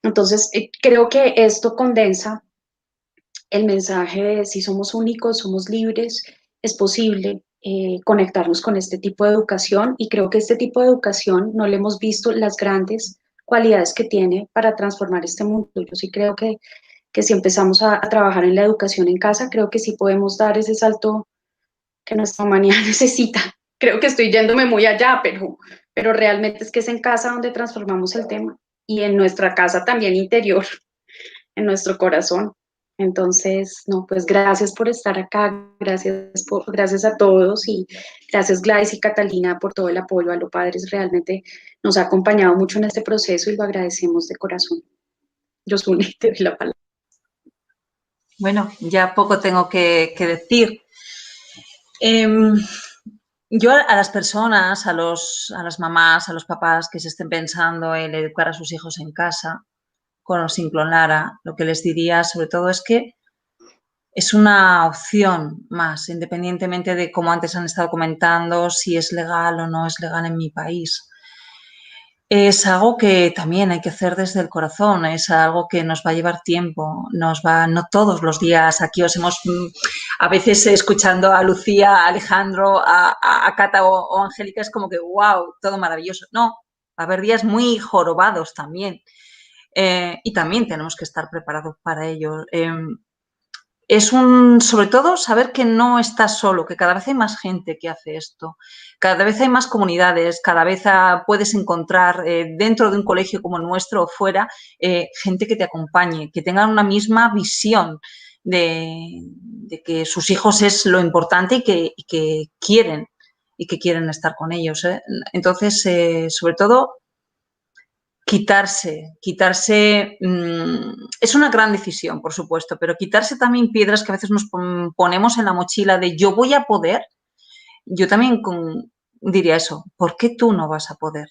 Entonces, creo que esto condensa el mensaje de si somos únicos, somos libres, es posible, conectarnos con este tipo de educación, y creo que este tipo de educación no le hemos visto las grandes cualidades que tiene para transformar este mundo. Yo sí creo que si empezamos a trabajar en la educación en casa, creo que sí podemos dar ese salto que nuestra humanidad necesita. Creo que estoy yéndome muy allá, pero realmente es que es en casa donde transformamos el tema, y en nuestra casa también interior, en nuestro corazón. Entonces, no, pues gracias por estar acá, gracias a todos, y gracias Gladys y Catalina por todo el apoyo a los padres. Realmente nos ha acompañado mucho en este proceso y lo agradecemos de corazón. Yosuni, te doy la palabra. Bueno, ya poco tengo que decir. Yo a las personas, a las mamás, a los papás que se estén pensando en educar a sus hijos en casa, con o sin Clonlara, lo que les diría sobre todo es que es una opción más, independientemente de, como antes han estado comentando, si es legal o no es legal en mi país. Es algo que también hay que hacer desde el corazón, es algo que nos va a llevar tiempo, no todos los días. Aquí os hemos, a veces escuchando a Lucía, a Alejandro, a Cata o Angélica, es como que wow, todo maravilloso. No, va a haber días muy jorobados también, y también tenemos que estar preparados para ello. Es sobre todo, saber que no estás solo, que cada vez hay más gente que hace esto, cada vez hay más comunidades, cada vez puedes encontrar dentro de un colegio como el nuestro o fuera, gente que te acompañe, que tengan una misma visión de que sus hijos es lo importante y que quieren estar con ellos. Entonces, sobre todo, quitarse, es una gran decisión, por supuesto, pero quitarse también piedras que a veces nos ponemos en la mochila de yo voy a poder. Yo también diría eso, ¿por qué tú no vas a poder?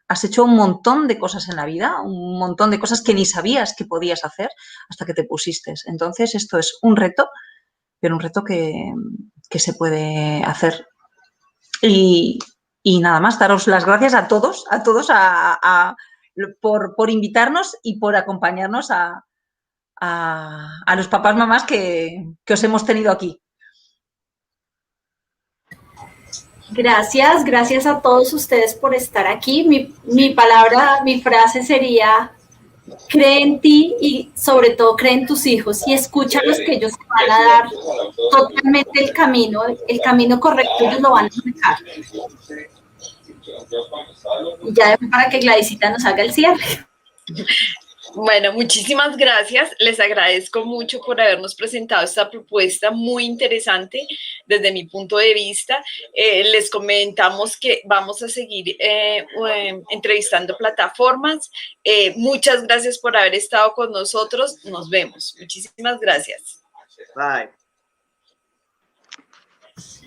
Has hecho un montón de cosas en la vida, un montón de cosas que ni sabías que podías hacer hasta que te pusiste. Entonces, esto es un reto, pero un reto que se puede hacer. Y nada más, daros las gracias a todos, por invitarnos y por acompañarnos a los papás, mamás que os hemos tenido aquí. Gracias a todos ustedes por estar aquí. Mi frase sería: cree en ti y sobre todo cree en tus hijos y escúchalos, que ellos te van a dar totalmente el camino correcto, ellos lo van a dejar. Y ya para que Gladysita nos haga el cierre. Bueno, muchísimas gracias. Les agradezco mucho por habernos presentado esta propuesta muy interesante desde mi punto de vista. Les comentamos que vamos a seguir entrevistando plataformas. Muchas gracias por haber estado con nosotros. Nos vemos. Muchísimas gracias. Bye.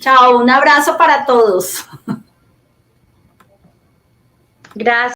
Chao, un abrazo para todos. Gracias.